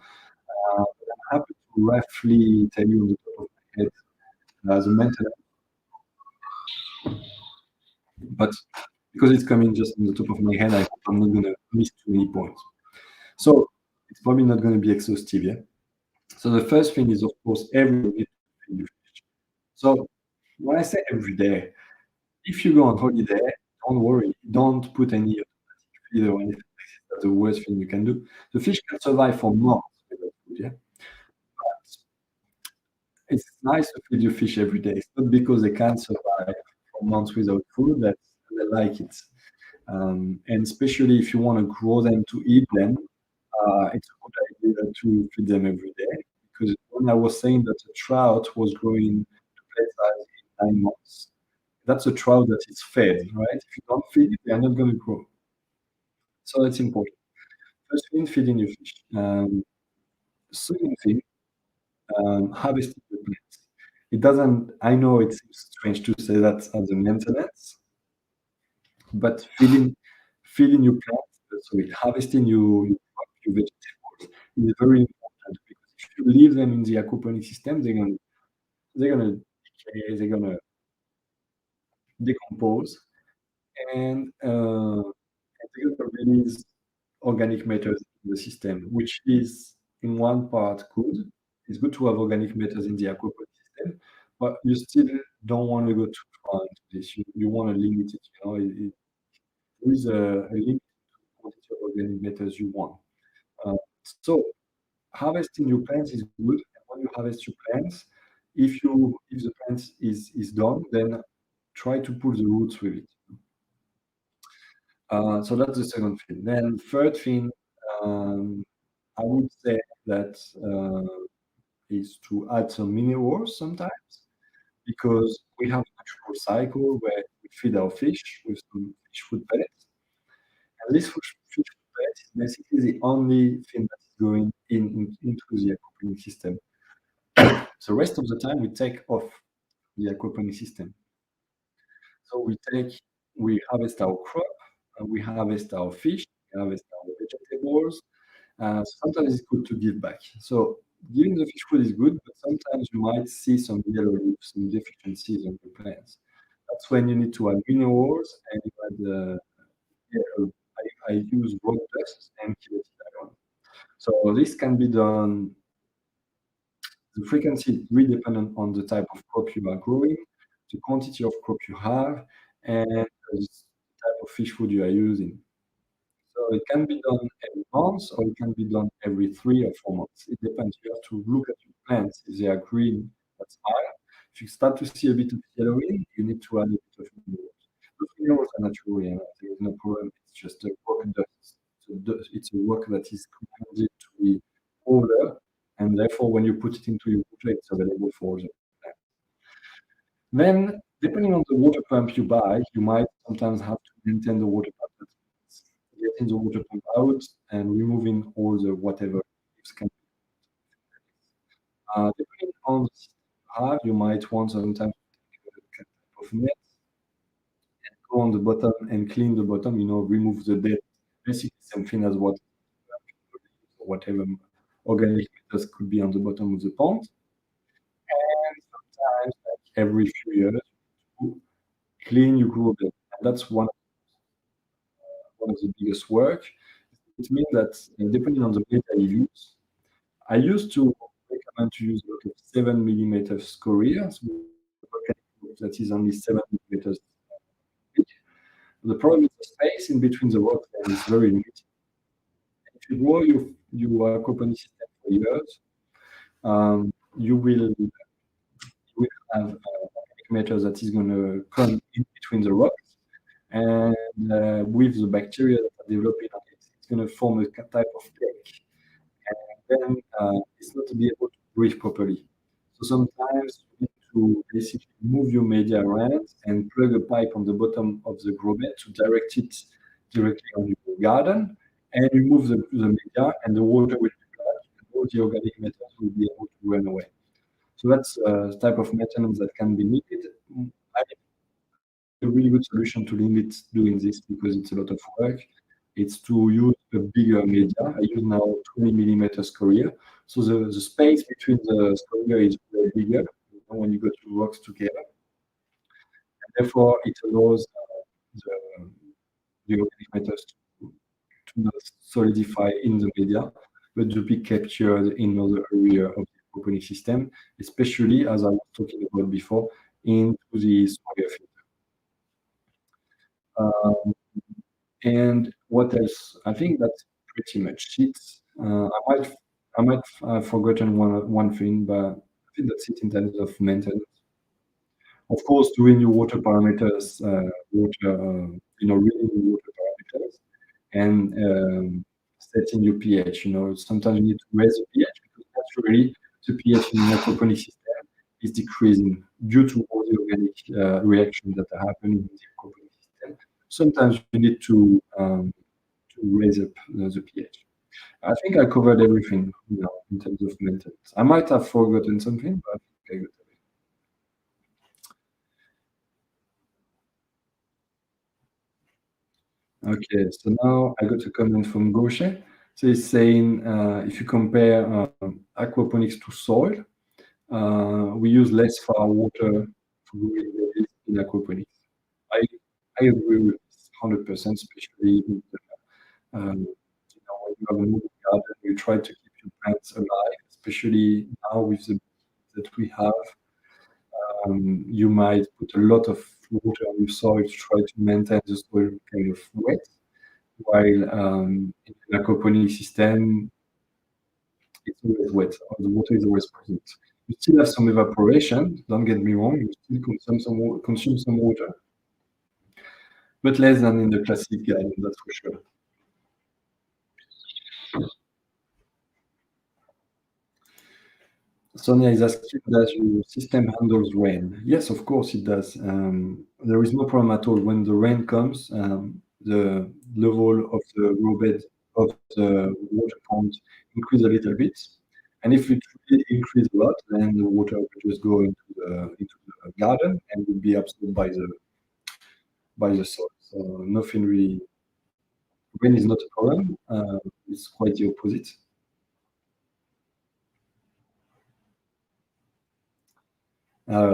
S1: I'm happy to roughly tell you on the top of my head the maintenance, but because it's coming just on the top of my head, I hope I'm not going to miss too many points. So it's probably not going to be exhaustive, yeah? So the first thing is, of course, every day to feed your fish. So when I say every day, if you go on holiday, don't worry, don't put any automatic feed or anything. That's the worst thing you can do. The fish can survive for months without food, yeah? It's nice to feed your fish every day. It's not because they can't survive for months without food that they like it. And especially if you want to grow them to eat them, it's a good idea to feed them every day. Because when I was saying that a trout was growing to plate size in 9 months, that's a trout that is fed, right? If you don't feed it, they are not going to grow. So that's important. First thing, feeding your fish. Second thing, harvesting the plants. It doesn't, I know it seems strange to say that as a maintenance, but feeding your plants, sorry, harvesting your vegetables is very important because if you leave them in the aquaponic system, they're gonna decay, they're gonna decompose, and they're gonna release organic matters in the system, which is in one part good. It's good to have organic matters in the aquaponic system, but you still don't want to go too far into this. You want to limit it. There is a limit to the quantity of organic matters you want. Uh, so harvesting your plants is good. And when you harvest your plants, if the plant is done, then try to pull the roots with it. So that's the second thing. Then third thing, um, I would say that is to add some minerals sometimes because we have a natural cycle where we feed our fish with some fish food pellets. And this fish food pellet is basically the only thing that is going into the aquaponic system. The rest of the time we take off the aquaponic system. So we harvest our crop, we harvest our fish, we harvest our vegetables. Sometimes it's good to give back. So giving the fish food is good, but sometimes you might see some yellow leaves, some deficiencies on the plants. That's when you need to add minerals and you add, yeah, I use rock dust and chelated iron. So this can be done. The frequency is really dependent on the type of crop you are growing, the quantity of crop you have, and the type of fish food you are using. So it can be done every month, or it can be done every 3 or 4 months. It depends. You have to look at your plants. If they are green, that's fine. If you start to see a bit of yellowing, you need to add a bit of minerals. Those minerals are natural, yeah, there is no problem. It's just a rock dust. It's a rock that is commanded to be older, and therefore, when you put it into your water, it's available for the plant. Then, depending on the water pump you buy, you might sometimes have to maintain the water pump. That means getting the water pump out and removing all the whatever leaves can be. Depending on the system you have, you might want sometimes to take a type of net, go on the bottom and clean the bottom, remove the dead, basically same thing as what or whatever organic matters could be on the bottom of the pond. And sometimes, like every few years, you clean your grow bed. And that's one of the biggest work. It means that depending on the beta you use, I used to recommend to use a lot of 7 mm scoria, so that is only 7 mm big. The problem is the space in between the rocks is very limited. If you grow your aquaponics system for years, you will have organic matter that is going to come in between the rocks, and with the bacteria that are developing on it, it's going to form a type of cake, and then it's not to be able to breathe properly. So sometimes you need to basically move your media around and plug a pipe on the bottom of the grow bed to direct it directly on your garden, and you move the media, and the water will be black, and all the organic matters will be able to run away. So that's a type of maintenance that can be needed. I think a really good solution to limit doing this because it's a lot of work. It's to use a bigger media. I use now 20 mm scoria. So the space between the scoria is way bigger. when you go to rocks together. Therefore, it allows the organic matters to not solidify in the media, but to be captured in other area of the aquaponic system, especially as I was talking about before, into the soil filter. Um, and what else? I think that's pretty much it. I might have forgotten one thing, but I think that's it in terms of maintenance. Of course, doing your water parameters, reading your water parameters, and setting your pH. Sometimes you need to raise the pH because naturally the pH in the aquaponic system is decreasing due to all the organic reactions that are happening in the aquaponic system. Sometimes you need to raise up the pH. I think I covered everything, in terms of maintenance. I might have forgotten something, but I think I got Okay, so now I got a comment from Gaucher. So he's saying if you compare aquaponics to soil, we use less far water for growing veggies in aquaponics. I I agree with this 100%, especially when you have a moving garden, you try to keep your plants alive, especially now with the that we have. You might put a lot of water on your soil to try to maintain the soil kind of wet, while in an aquaponic system, it's always wet, or the water is always present. You still have some evaporation, don't get me wrong, you still consume some water, but less than in the classic garden, that's for sure. Sonia is asking, does your system handles rain? Yes, of course it does. There is no problem at all. When the rain comes, the level of the raw bed of the water pond increase a little bit. And if it really increase a lot, then the water will just go into the garden and will be absorbed by the soil. So nothing really, rain is not a problem. It's quite the opposite.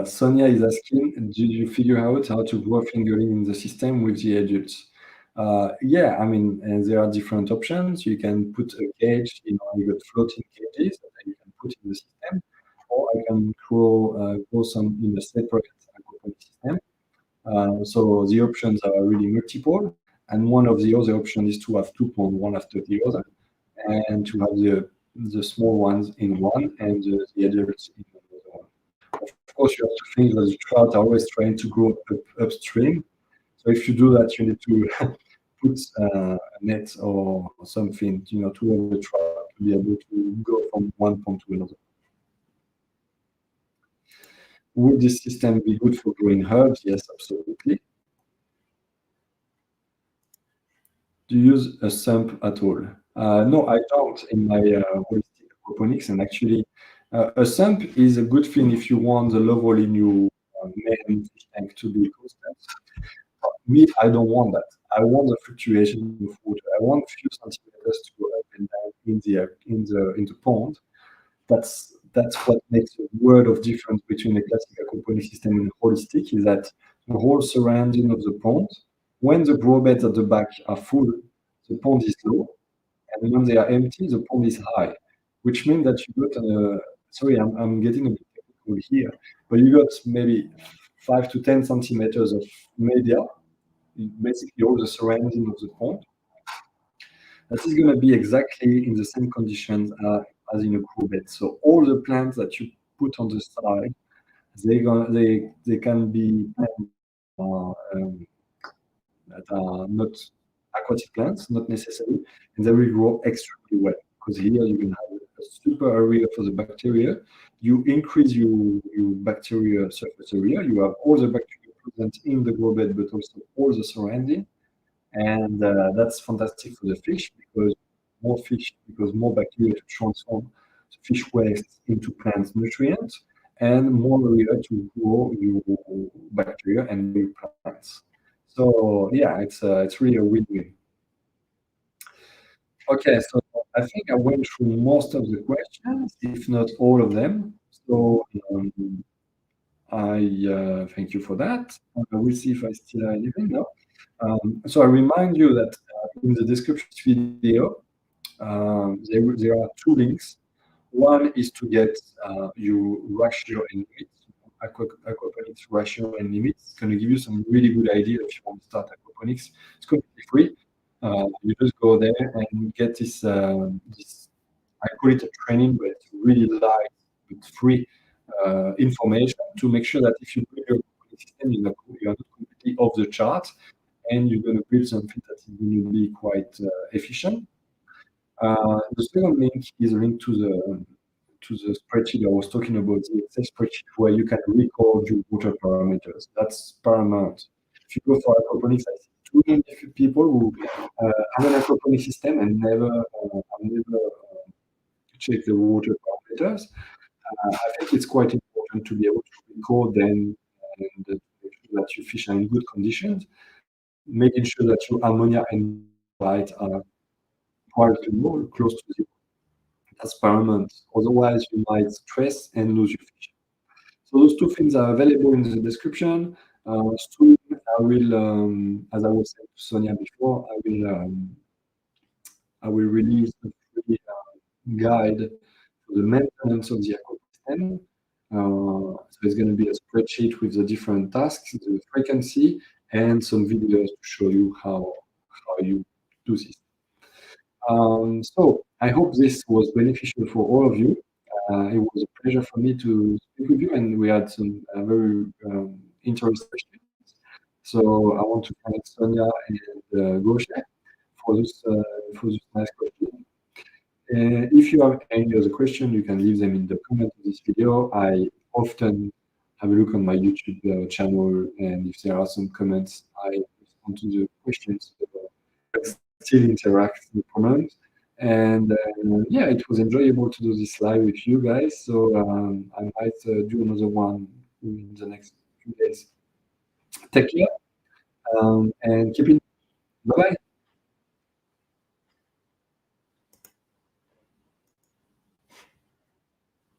S1: Sonia is asking, did you figure out how to grow fingerling in the system with the adults? Yeah, I mean, and there are different options. You can put a cage, you got floating cages that you can put in the system, or I can grow some in a separate aquaponic system. So the options are really multiple, and one of the other options is to have two ponds, one after the other, and to have the small ones in one and the adults in another one. Of course, you have to think that the trout are always trying to go upstream. So if you do that, you need to put a net or something, to have the trout to be able to go from one pond to another. Would this system be good for growing herbs? Yes, absolutely. Do you use a sump at all? No, I don't in my holistic aquaponics. And actually, a sump is a good thing if you want the level in your main fish tank to be constant. Me, I don't want that. I want the fluctuation of water. I want a few centimeters to go up and down in the pond. That's what makes a world of difference between a classic aquaponic system and holistic is that the whole surrounding of the pond, when the grow beds at the back are full, the pond is low, and when they are empty, the pond is high, which means that you got sorry, I'm getting a bit technical here, but you got maybe 5 to 10 centimeters of media, basically all the surrounding of the pond, that is going to be exactly in the same conditions as in a grow bed. So all the plants that you put on the side, they can be plants that are not aquatic plants, not necessarily, and they will grow extremely well. Because here you can have a super area for the bacteria. You increase your bacteria surface area. You have all the bacteria present in the grow bed, but also all the surrounding. And that's fantastic for the fish because more bacteria to transform the fish waste into plant nutrients and more area to grow your bacteria and new plants. So yeah, it's really a win-win. Okay, so I think I went through most of the questions, if not all of them. So I thank you for that. We'll see if I still have anything now. So I remind you that in the description of this video, there are two links. One is to get your ratio and limits, aquaponics ratio and limits. It's going to give you some really good idea if you want to start aquaponics. It's completely free. You just go there and get this. I call it a training, but it's really light, but free information to make sure that if you build your aquaponics system, you are not completely off the chart, and you're going to build something that is going to be quite efficient. The second link is a link to the spreadsheet I was talking about, the Excel spreadsheet where you can record your water parameters. That's paramount. If you go for aquaponics, I see too many people who have an aquaponics system and never check the water parameters. I think it's quite important to be able to record them and to make sure that your fish are in good conditions, making sure that your ammonia and light are quite low, close to zero. That's paramount. Otherwise, you might stress and lose your fish. So those two things are available in the description. Soon, I will, as I was saying to Sonia before, I will release a free guide for the maintenance of the ecosystem. So it's going to be a spreadsheet with the different tasks, the frequency, and some videos to show you how you do this. So I hope this was beneficial for all of you. It was a pleasure for me to speak with you, and we had some very interesting questions. So I want to thank Sonia and Goshe for this nice question. If you have any other question, you can leave them in the comment of this video. I often have a look on my YouTube channel, and if there are some comments, I respond to the questions. Still interact, no problem. And yeah, it was enjoyable to do this live with you guys. So I might do another one in the next few days. Take care and keep in. Bye bye.